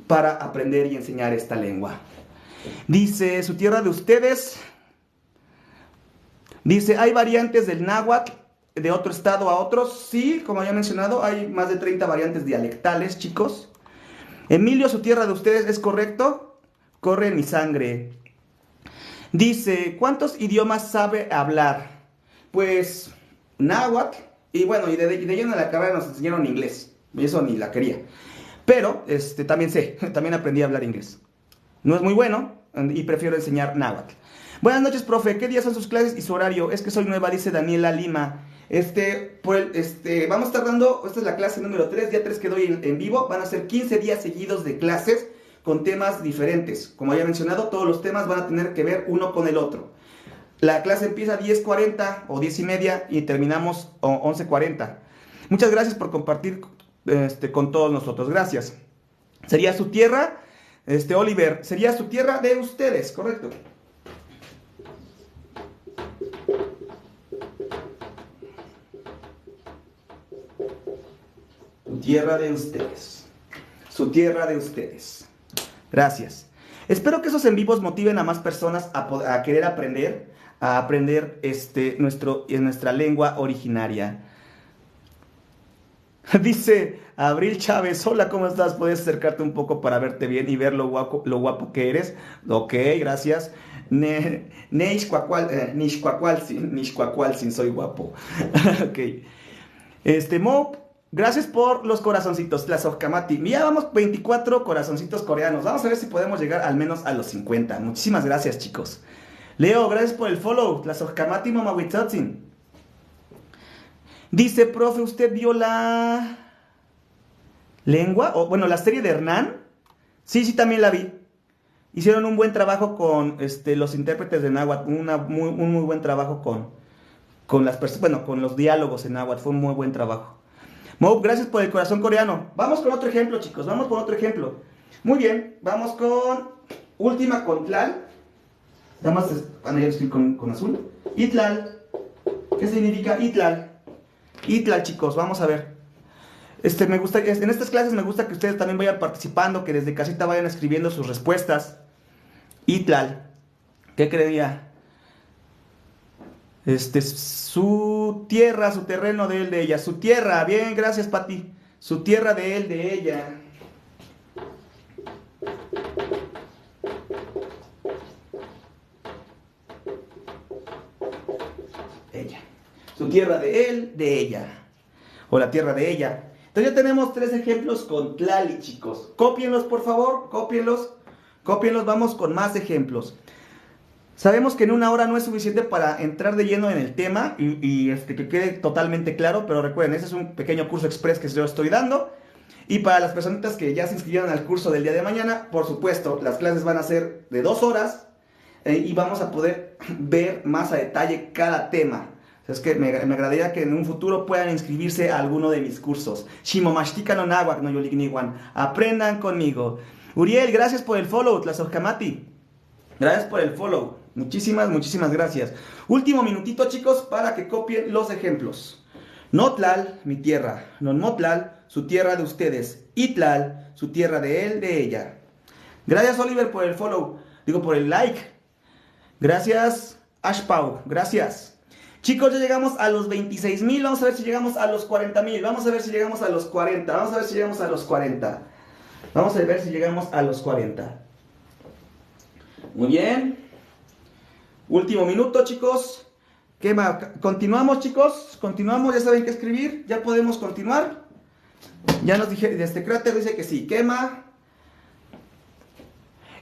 para aprender y enseñar esta lengua. Dice, su tierra de ustedes. Dice, ¿hay variantes del náhuatl de otro estado a otro? Sí, como ya he mencionado, hay más de 30 variantes dialectales, chicos. Emilio, su tierra de ustedes, ¿es correcto? Corre en mi sangre. Dice, ¿cuántos idiomas sabe hablar? Pues, náhuatl, y bueno, y de lleno en la carrera nos enseñaron inglés, y eso ni la quería. Pero, también también aprendí a hablar inglés. No es muy bueno, y prefiero enseñar náhuatl. Buenas noches, profe, ¿qué días son sus clases y su horario? Es que soy nueva, dice Daniela Lima. Vamos a estar dando, esta es la clase número 3, día 3 que doy en vivo, van a ser 15 días seguidos de clases con temas diferentes. Como ya he mencionado, todos los temas van a tener que ver uno con el otro. La clase empieza a 10:40 o 10:30 y terminamos 11:40. Muchas gracias por compartir con todos nosotros, gracias. Sería su tierra, Oliver, sería su tierra de ustedes, correcto. Tierra de ustedes. Su tierra de ustedes. Gracias. Espero que esos en vivos motiven a más personas a querer aprender, nuestra lengua originaria. Dice Abril Chávez, hola, ¿cómo estás? ¿Puedes acercarte un poco para verte bien y ver lo guapo que eres? Ok, gracias. Nishcuacualcin, soy guapo. Ok. Mo, gracias por los corazoncitos, Tlazocamati. Ya vamos 24 corazoncitos coreanos. Vamos a ver si podemos llegar al menos a los 50. Muchísimas gracias, chicos. Leo, gracias por el follow. Tlazocamati Mamahuitzotzin. Dice, profe, ¿usted vio la lengua? O bueno, la serie de Hernán. Sí, también la vi. Hicieron un buen trabajo con los intérpretes de náhuatl. Un muy buen trabajo con los diálogos en náhuatl. Fue un muy buen trabajo. Mo, gracias por el corazón coreano. Vamos con otro ejemplo, chicos. Vamos con otro ejemplo. Muy bien. Vamos con última con tlal. Nada más van a ir con azul. Itlal. ¿Qué significa itlal? Itlal, chicos. Vamos a ver. En estas clases me gusta que ustedes también vayan participando, que desde casita vayan escribiendo sus respuestas. Itlal. ¿Qué creía? Su tierra, su terreno de él, de ella. Su tierra, bien, gracias, Pati. Su tierra de él, de ella. Ella. Su tierra de él, de ella. O la tierra de ella. Entonces ya tenemos 3 ejemplos con tlali, chicos. Cópienlos, por favor, cópienlos. Cópienlos, vamos con más ejemplos. Sabemos que en una hora no es suficiente para entrar de lleno en el tema y que quede totalmente claro, pero recuerden, ese es un pequeño curso express que yo estoy dando. Y para las personitas que ya se inscribieron al curso del día de mañana, por supuesto, las clases van a ser de 2 horas y vamos a poder ver más a detalle cada tema. Es que me agradaría que en un futuro puedan inscribirse a alguno de mis cursos. Shimomashtika no nahuac no yoligniwan. Aprendan conmigo. Uriel, gracias por el follow, Tlazocamati. Gracias por el follow. Muchísimas gracias. Último minutito, chicos, para que copien los ejemplos. Notlal, mi tierra. Nonmotlal, su tierra de ustedes. Itlal, su tierra de él, de ella. Gracias, Oliver, por el follow. Por el like. Gracias, Ashpau. Gracias. Chicos, ya llegamos a los 26,000. Vamos a ver si llegamos a los 40,000. Vamos a ver si llegamos a los 40. Vamos a ver si llegamos a los 40. Vamos a ver si llegamos a los 40. Muy bien. Último minuto, chicos. ¿Qué más? ¿Continuamos, chicos? ¿Continuamos? ¿Ya saben qué escribir? ¿Ya podemos continuar? Ya nos dije, Cráter dice que sí. Quema.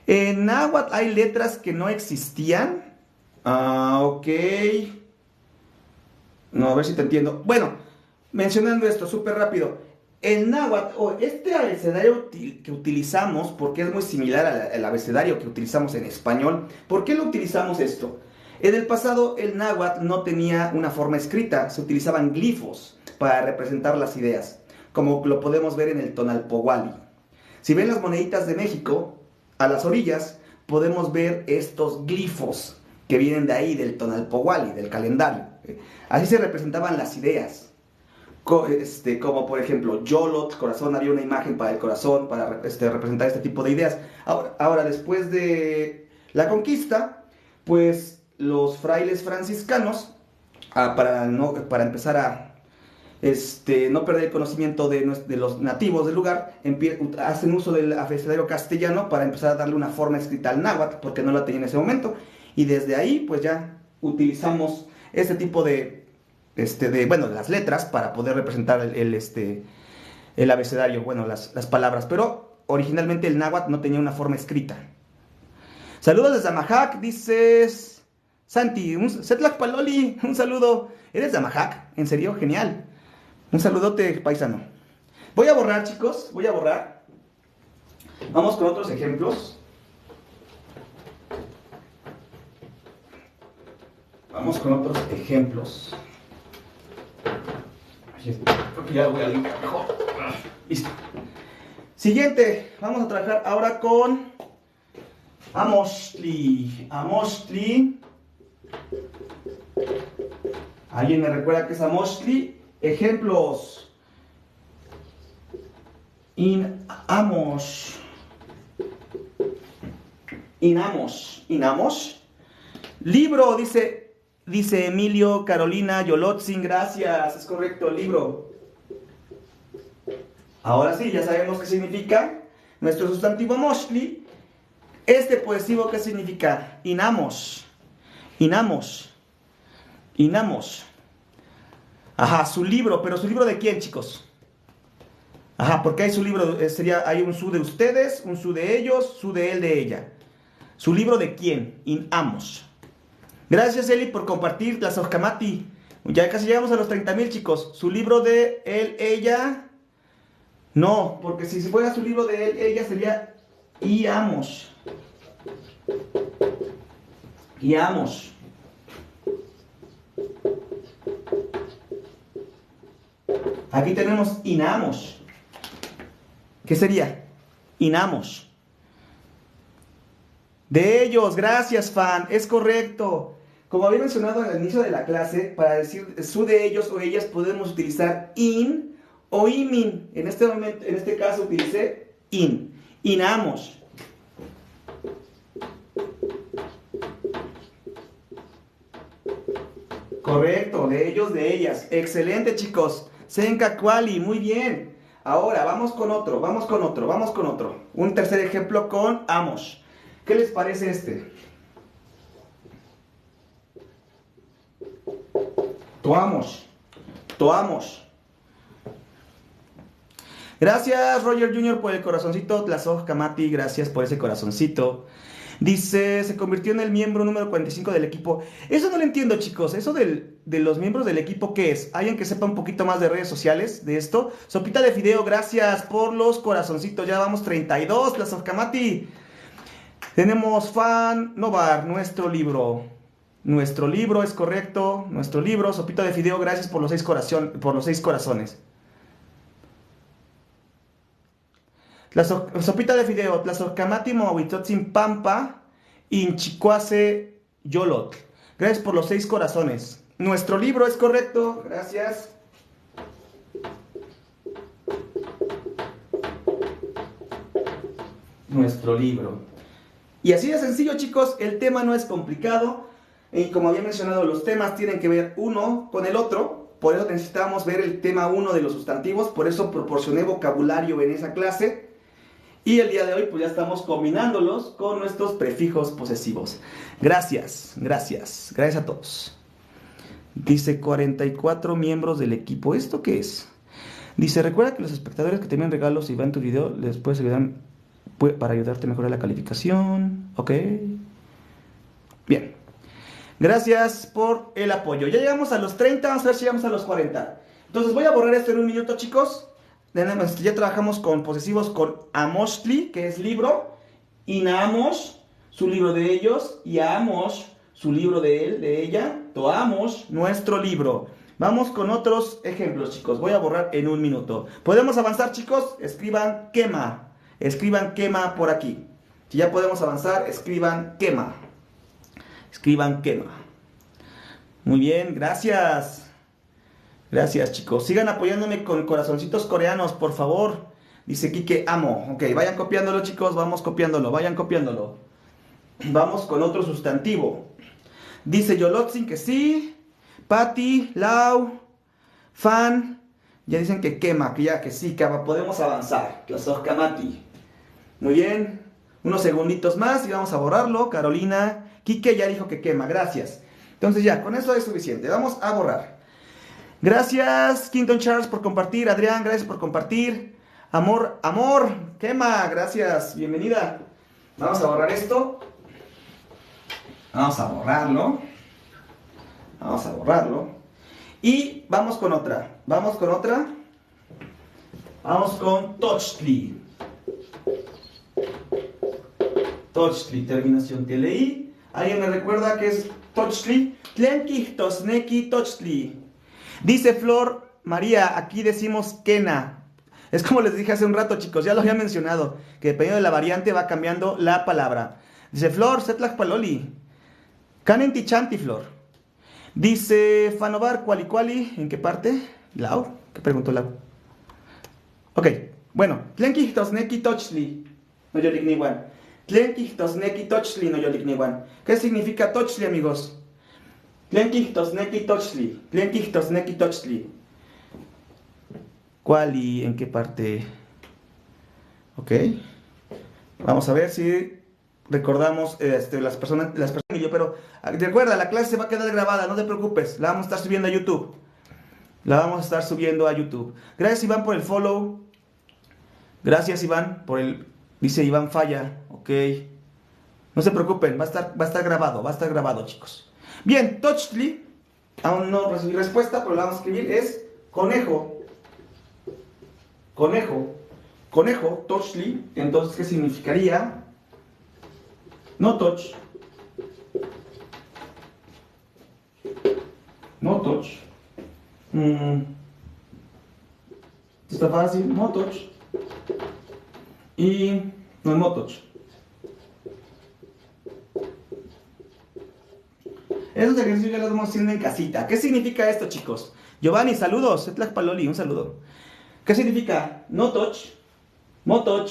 En náhuatl hay letras que no existían. Ok. No, a ver si te entiendo. Bueno, mencionando esto súper rápido. el náhuatl, o este abecedario que utilizamos, porque es muy similar al abecedario que utilizamos en español, ¿por qué lo utilizamos esto? En el pasado el náhuatl no tenía una forma escrita, se utilizaban glifos para representar las ideas, como lo podemos ver en el Tonalpohualli. Si ven las moneditas de México, a las orillas podemos ver estos glifos que vienen de ahí, del Tonalpohualli, del calendario. Así se representaban las ideas. Como por ejemplo, Yolot, corazón, había una imagen para el corazón, para representar este tipo de ideas. Ahora, después de la conquista, pues los frailes franciscanos, para empezar a no perder el conocimiento de los nativos del lugar, hacen uso del abecedario castellano para empezar a darle una forma escrita al náhuatl, porque no la tenía en ese momento, y desde ahí pues ya utilizamos este tipo bueno, las letras para poder representar el abecedario, bueno, las palabras, pero originalmente el náhuatl no tenía una forma escrita. Saludos desde Amajac, dices Santi, Setlak Paloli, un saludo. ¿Eres de Amajac? ¿En serio? Genial. Un saludote, paisano. Voy a borrar, chicos, voy a borrar. Vamos con otros ejemplos. Vamos con otros ejemplos. Creo que ya lo voy a limpiar mejor. Listo. Siguiente, vamos a trabajar ahora con Amoxtli. Amoxtli. ¿Alguien me recuerda qué es Amoxtli? Ejemplos. Inamos. Libro, dice Emilio Carolina Yolotzin, gracias, es correcto, libro. Ahora sí, ya sabemos qué significa nuestro sustantivo Amoxtli. Este posesivo, ¿qué significa? Inamos. Ajá, su libro, pero ¿su libro de quién, chicos? Ajá, porque hay su libro, hay un su de ustedes, un su de ellos, su de él, de ella. ¿Su libro de quién? Inamos. Gracias, Eli, por compartir la Sojkamati. Ya casi llegamos a los 30,000, chicos. ¿Su libro de él, ella? No, porque si fuera su libro de él, ella sería Iamos. Aquí tenemos Inamos. ¿Qué sería? Inamos. De ellos, gracias, fan, es correcto. Como había mencionado al inicio de la clase, para decir su de ellos o ellas podemos utilizar in o imin. En este caso utilicé in. Inamos. Correcto, de ellos, de ellas. Excelente, chicos. Senka Kwali, muy bien. Ahora, vamos con otro. Un tercer ejemplo con amos. ¿Qué les parece este? Toamos. Gracias, Roger Jr., por el corazoncito. Tlazoj Kamati, gracias por ese corazoncito. Dice, se convirtió en el miembro número 45 del equipo. Eso no lo entiendo, chicos. Eso de los miembros del equipo, ¿qué es? ¿Alguien que sepa un poquito más de redes sociales de esto? Sopita de Fideo, gracias por los corazoncitos. Ya vamos 32, Tlazoj Kamati. Tenemos Fan Novar, nuestro libro. Nuestro libro, es correcto. Nuestro libro, Sopita de Fideo, gracias por los 6 corazones. Sopita de Fideo, Tlazocamati Moahuitotzin Pampa, Inchicuase Yolot. Gracias por los 6 corazones. Nuestro libro, es correcto, gracias. Nuestro libro. Y así de sencillo, chicos, el tema no es complicado. Y como había mencionado, los temas tienen que ver uno con el otro. Por eso necesitamos ver el tema 1 de los sustantivos. Por eso proporcioné vocabulario en esa clase. Y el día de hoy pues ya estamos combinándolos con nuestros prefijos posesivos. Gracias a todos. Dice 44 miembros del equipo. ¿Esto qué es? Dice, recuerda que los espectadores que te envían regalos y van tu video, les puedes ayudar para ayudarte a mejorar la calificación. Ok. Bien. Gracias por el apoyo. Ya llegamos a los 30, vamos a ver si llegamos a los 40. Entonces voy a borrar esto en un minuto, chicos. ya trabajamos con posesivos con amoshli, que es libro, y naamos, su libro de ellos, y aamos, su libro de él, de ella, toamos, nuestro libro. Vamos con otros ejemplos, chicos. Voy a borrar en un minuto. ¿Podemos avanzar, chicos? Escriban quema. Escriban quema por aquí. Si ya podemos avanzar, escriban quema. Escriban quema. Muy bien, gracias. Gracias, chicos. Sigan apoyándome con corazoncitos coreanos, por favor. Dice Kike, amo. Ok, vayan copiándolo, chicos. Vamos copiándolo. Vayan copiándolo. Vamos con otro sustantivo. Dice Yolotzin que sí. Patty, Lau, Fan. Ya dicen que quema, que ya que sí, que podemos avanzar. Kamati. Muy bien. Unos segunditos más y vamos a borrarlo. Carolina. Kike ya dijo que quema. Gracias. Entonces ya, con eso es suficiente. Vamos a borrar. Gracias, Quinton Charles, por compartir. Adrián, gracias por compartir. Amor, quema, gracias, bienvenida. Vamos a borrar esto. Vamos a borrarlo. Vamos a borrarlo. Y vamos con otra. Vamos con otra. Vamos con Tochtli. Tochtli, terminación TLI. ¿Alguien me recuerda qué es Tochtli? Tlenkih tosneki Tochtli. Dice Flor María, aquí decimos Kena. Es como les dije hace un rato, chicos, ya lo había mencionado, que dependiendo de la variante va cambiando la palabra. Dice Flor, Setlach Paloli. Kanen Tichanti, Flor. Dice Fanovar, Cuali, ¿en qué parte? Lau, ¿qué preguntó Lau? Ok, bueno, Tlenkih tosneki Tochtli, no yolikniwan. Tlenkih tosneki Tochtli, no yolikniwan. ¿Qué significa Tochtli, amigos? Tlenkih tosneki Tochtli. Tlenkih tosneki Tochtli. ¿Cuál y en qué parte? Ok. Vamos a ver si recordamos las personas y yo, pero recuerda, la clase se va a quedar grabada, no te preocupes. La vamos a estar subiendo a YouTube. La vamos a estar subiendo a YouTube. Gracias, Iván, por el follow. Gracias, Iván, por el... Dice Iván Falla. Ok. No se preocupen, va a estar grabado, chicos. Bien, Tochtli, aún no recibí respuesta, pero la vamos a escribir, es conejo. Conejo, Tochtli. Entonces, ¿qué significaría? No toch. No toch. Está fácil, no toch. Y no es motoch. Esos ejercicios ya los vamos haciendo en casita. ¿Qué significa esto, chicos? Giovanni, saludos. Setlach Paloli, un saludo. ¿Qué significa? No toch, motoch,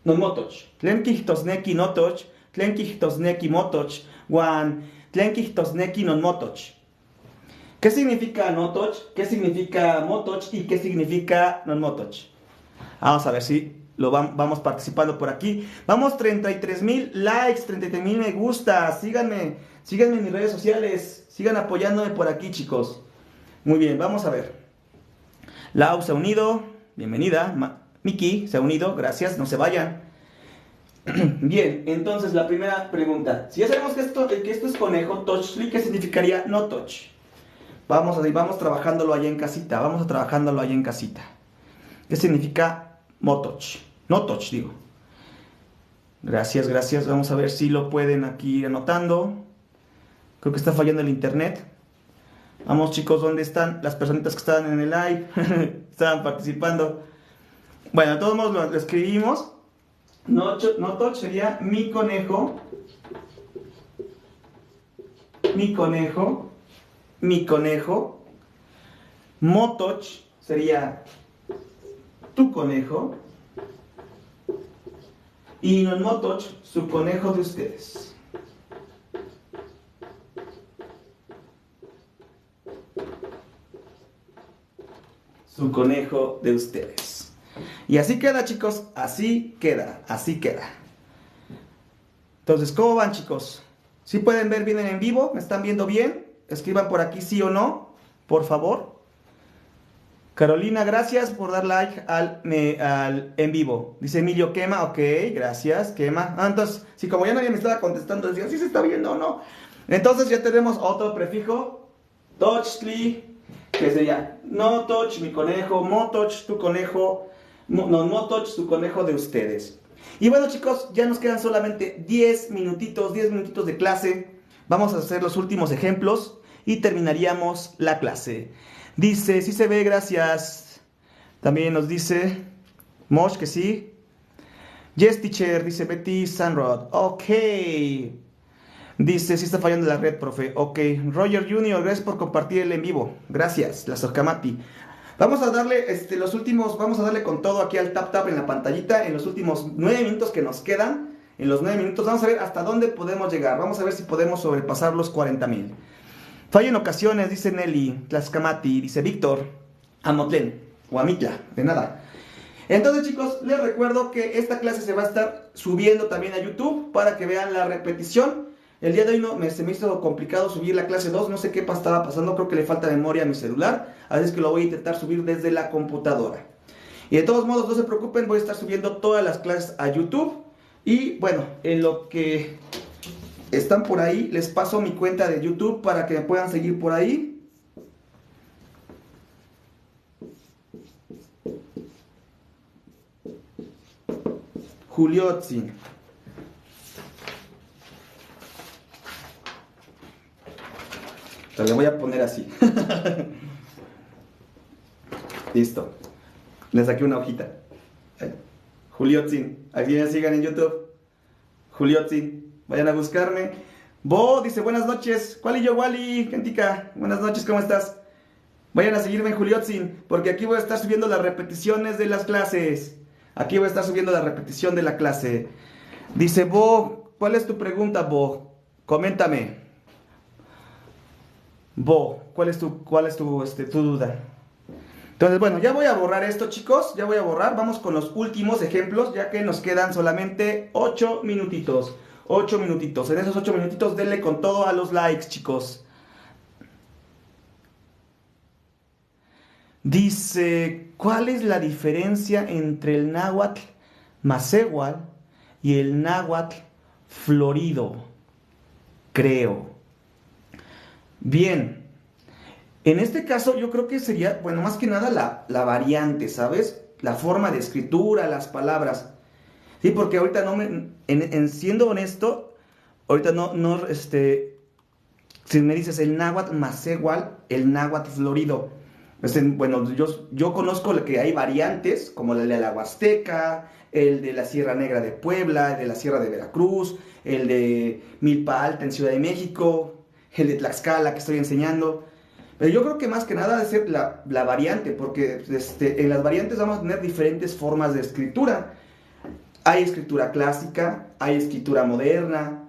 no motoch. Tlenkih tosneki no toch, tlenkih tosneki motoch, wan tlenkih tosneki non motoch. ¿Qué significa no toch? ¿Qué significa motoch? ¿Y qué significa non motoch? Vamos a ver si vamos participando por aquí. Vamos, 33,000 likes, 33,000 me gusta. Síganme en mis redes sociales. Sigan apoyándome por aquí, chicos. Muy bien, vamos a ver. Lau se ha unido. Bienvenida. Miki se ha unido. Gracias, no se vayan. Bien, entonces la primera pregunta. Si ya sabemos que esto es conejo, Tochtli, ¿qué significaría no toch? Vamos trabajándolo allá en casita. ¿Qué significa motoch? No toch, digo. Gracias. Vamos a ver si lo pueden aquí ir anotando. Creo que está fallando el internet. Vamos, chicos, ¿dónde están las personitas que estaban en el live? Estaban participando. Bueno, de todos modos lo escribimos. No toch sería mi conejo. Motoch sería tu conejo. Y non motoch, su conejo de ustedes. Su conejo de ustedes. Y así queda, chicos, así queda. Entonces, ¿cómo van, chicos? ¿Sí pueden ver bien en vivo? ¿Me están viendo bien? Escriban por aquí sí o no, por favor. Carolina, gracias por dar like al en vivo. Dice Emilio, quema, ok, gracias, quema. Entonces, si como ya nadie me estaba contestando, decía, ¿sí se está viendo o no? Entonces ya tenemos otro prefijo, Tochtli, que sería no toch, mi conejo, motoch, tu conejo, No, Motoch, su conejo de ustedes. Y bueno, chicos, ya nos quedan solamente 10 minutitos de clase. Vamos a hacer los últimos ejemplos y terminaríamos la clase. Dice, sí se ve, gracias. También nos dice Mosh que sí. Yes, teacher, dice Betty Sanrod. Ok. Dice, sí está fallando la red, profe. Ok. Roger Jr., gracias por compartir el en vivo. Gracias, la Sorcamati. Vamos a darle vamos a darle con todo aquí al tap en la pantallita en los últimos 9 minutos que nos quedan. En los 9 minutos vamos a ver hasta dónde podemos llegar. Vamos a ver si podemos sobrepasar los 40,000. Falla en ocasiones, dice Nelly, Tlaxcamati, dice Víctor, Amotlen, o Amitla, de nada. Entonces, chicos, les recuerdo que esta clase se va a estar subiendo también a YouTube para que vean la repetición. El día de hoy se me hizo complicado subir la clase 2, no sé qué estaba pasando, creo que le falta memoria a mi celular, así es que lo voy a intentar subir desde la computadora. Y de todos modos, no se preocupen, voy a estar subiendo todas las clases a YouTube. Y bueno, en lo que están por ahí, les paso mi cuenta de YouTube para que me puedan seguir por ahí. Juliotzi. Le voy a poner así. Listo. Le saqué una hojita. Juliotzin. Aquí me sigan en YouTube. Juliotzin. Vayan a buscarme. Bo dice buenas noches. Wally yo Wally. Gentica. Buenas noches, ¿cómo estás? Vayan a seguirme en Juliotzin. Porque aquí voy a estar subiendo las repeticiones de las clases. Aquí voy a estar subiendo la repetición de la clase. Dice Bo. ¿Cuál es tu pregunta, Bo? Coméntame. Bo, ¿cuál es tu duda? Entonces, bueno, ya voy a borrar esto, chicos. Ya voy a borrar. Vamos con los últimos ejemplos, ya que nos quedan solamente 8 minutitos. 8 minutitos. En esos 8 minutitos, denle con todo a los likes, chicos. Dice, ¿cuál es la diferencia entre el náhuatl macehual y el náhuatl florido? Creo. Bien, en este caso yo creo que sería, bueno, más que nada la variante, ¿sabes? La forma de escritura, las palabras. Sí, porque ahorita siendo honesto, ahorita si me dices el náhuatl macehual, el náhuatl florido. Bueno, yo conozco que hay variantes, como el de la Huasteca, el de la Sierra Negra de Puebla, el de la Sierra de Veracruz, el de Milpa Alta en Ciudad de México, el de Tlaxcala que estoy enseñando. Pero yo creo que más que nada debe ser la variante, porque en las variantes vamos a tener diferentes formas de escritura. Hay escritura clásica, hay escritura moderna,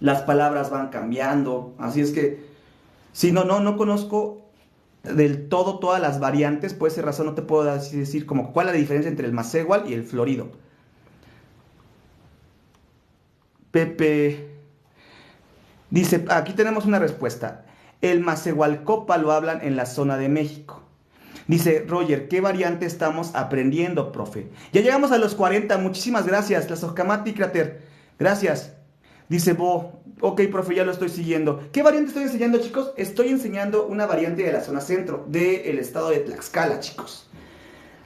las palabras van cambiando, así es que, si no conozco del todo todas las variantes, por esa razón no te puedo decir como cuál es la diferencia entre el macehual y el florido. Pepe dice, aquí tenemos una respuesta. El macehualcopa lo hablan en la zona de México. Dice Roger, ¿qué variante estamos aprendiendo, profe? Ya llegamos a los 40, muchísimas gracias. La Sojamati Crater, gracias. Dice Bo, ok, profe, ya lo estoy siguiendo. ¿Qué variante estoy enseñando, chicos? Estoy enseñando una variante de la zona centro, del estado de Tlaxcala, chicos.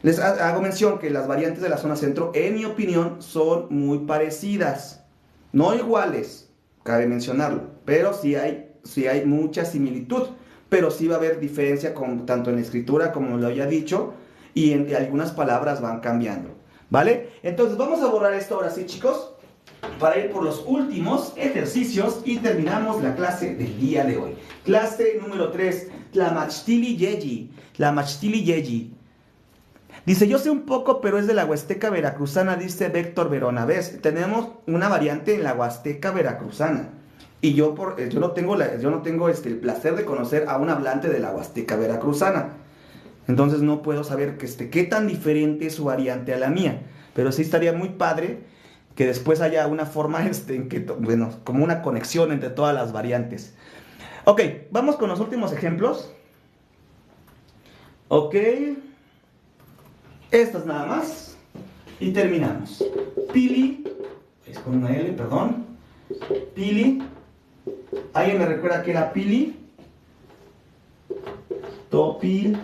Les hago mención que las variantes de la zona centro, en mi opinión, son muy parecidas. No iguales, cabe mencionarlo, pero sí hay mucha similitud, pero sí va a haber diferencia tanto en la escritura, como lo había dicho, y en algunas palabras van cambiando, ¿vale? Entonces vamos a borrar esto ahora sí, chicos, para ir por los últimos ejercicios y terminamos la clase del día de hoy. Clase número 3, Tlamachtili Yeyi. Tlamachtili Yeyi. Dice, yo sé un poco, pero es de la Huasteca Veracruzana, dice Víctor Verona. ¿Ves? Tenemos una variante en la Huasteca Veracruzana. Y yo no tengo el placer de conocer a un hablante de la Huasteca Veracruzana. Entonces no puedo saber qué tan diferente es su variante a la mía. Pero sí estaría muy padre que después haya una forma como una conexión entre todas las variantes. Ok, vamos con los últimos ejemplos. Ok. Estas nada más. Y terminamos. Pili. Es con una L, perdón. Pili. ¿Alguien me recuerda que era Pili? Topil.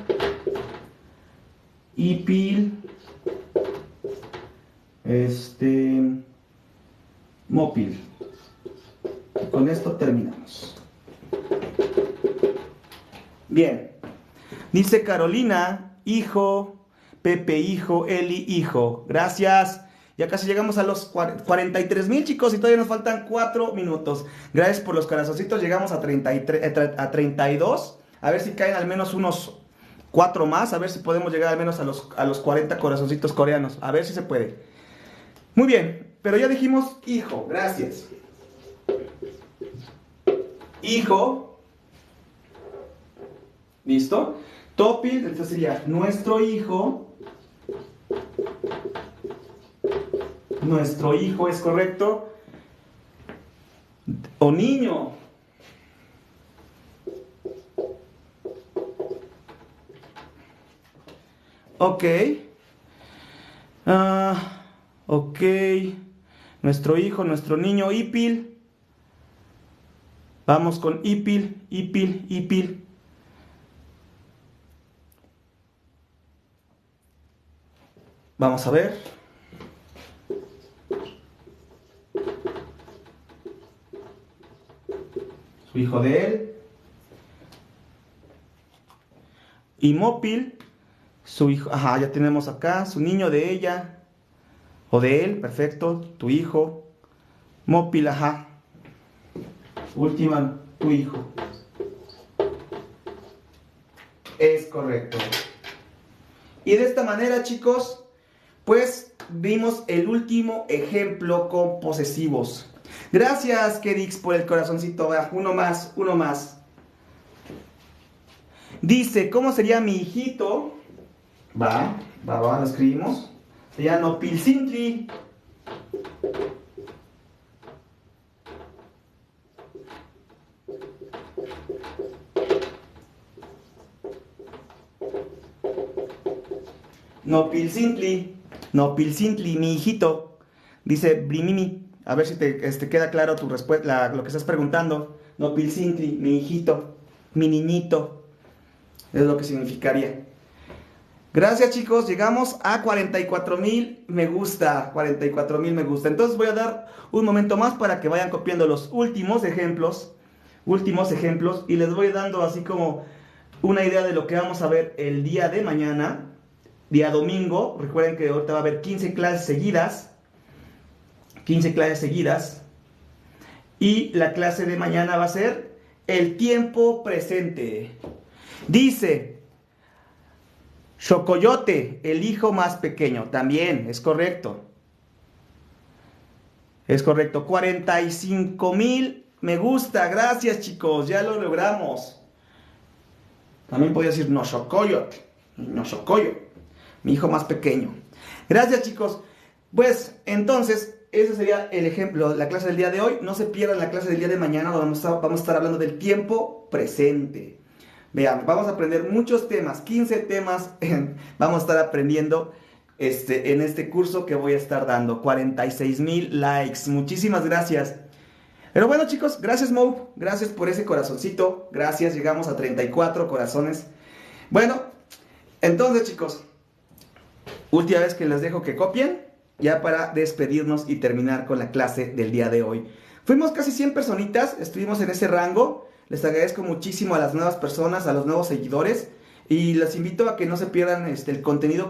Ipil. Mopil. Con esto terminamos. Bien. Dice Carolina, hijo, Pepe, hijo, Eli, hijo. Gracias. Ya casi llegamos a los 43,000, chicos, y todavía nos faltan 4 minutos. Gracias por los corazoncitos. Llegamos a 32. A ver si caen al menos unos 4 más. A ver si podemos llegar al menos a los 40 corazoncitos coreanos. A ver si se puede. Muy bien, pero ya dijimos hijo. Gracias. Hijo. ¿Listo? Topil, entonces sería nuestro hijo. Nuestro hijo, ¿es correcto? O niño. Ok. Ok. Nuestro hijo, nuestro niño, Ipil. Vamos con Ipil, Ipil, Ipil. Vamos a ver. Su hijo de él. Y Mopil, su hijo. Ajá, ya tenemos acá. Su niño de ella. O de él, perfecto. Tu hijo. Mopil, ajá. Última, tu hijo. Es correcto. Y de esta manera, chicos, pues vimos el último ejemplo con posesivos. Gracias, Kedix, por el corazoncito. Va, uno más, uno más. Dice, ¿cómo sería mi hijito? Lo escribimos. Sería Nopilsintli. Nopilsintli, mi hijito. Dice Brimimi. A ver si te queda claro tu respuesta, lo que estás preguntando. Nopilsintli, mi hijito, mi niñito. Es lo que significaría. Gracias, chicos. Llegamos a 44,000 me gusta. 44,000 me gusta. Entonces voy a dar un momento más para que vayan copiando los últimos ejemplos. Y les voy dando así como una idea de lo que vamos a ver el día de mañana. Día domingo. Recuerden que ahorita va a haber 15 clases seguidas. 15 clases seguidas. Y la clase de mañana va a ser el tiempo presente. Dice Xocoyote, el hijo más pequeño. También, es correcto. Es correcto. 45,000 me gusta. Gracias, chicos. Ya lo logramos. También podría decir Noxocoyot. Noxocoyo. Mi hijo más pequeño. Gracias, chicos. Pues, entonces, ese sería el ejemplo, la clase del día de hoy. No se pierdan la clase del día de mañana. Vamos a estar hablando del tiempo presente. Vean, vamos a aprender muchos temas, 15 temas vamos a estar aprendiendo en este curso que voy a estar dando. 46,000 likes, muchísimas gracias. Pero bueno, chicos, gracias Mo, gracias por ese corazoncito, gracias, llegamos a 34 corazones. Bueno, entonces, chicos, última vez que les dejo que copien, ya para despedirnos y terminar con la clase del día de hoy. Fuimos casi 100 personitas, estuvimos en ese rango. Les agradezco muchísimo a las nuevas personas, a los nuevos seguidores, y les invito a que no se pierdan el contenido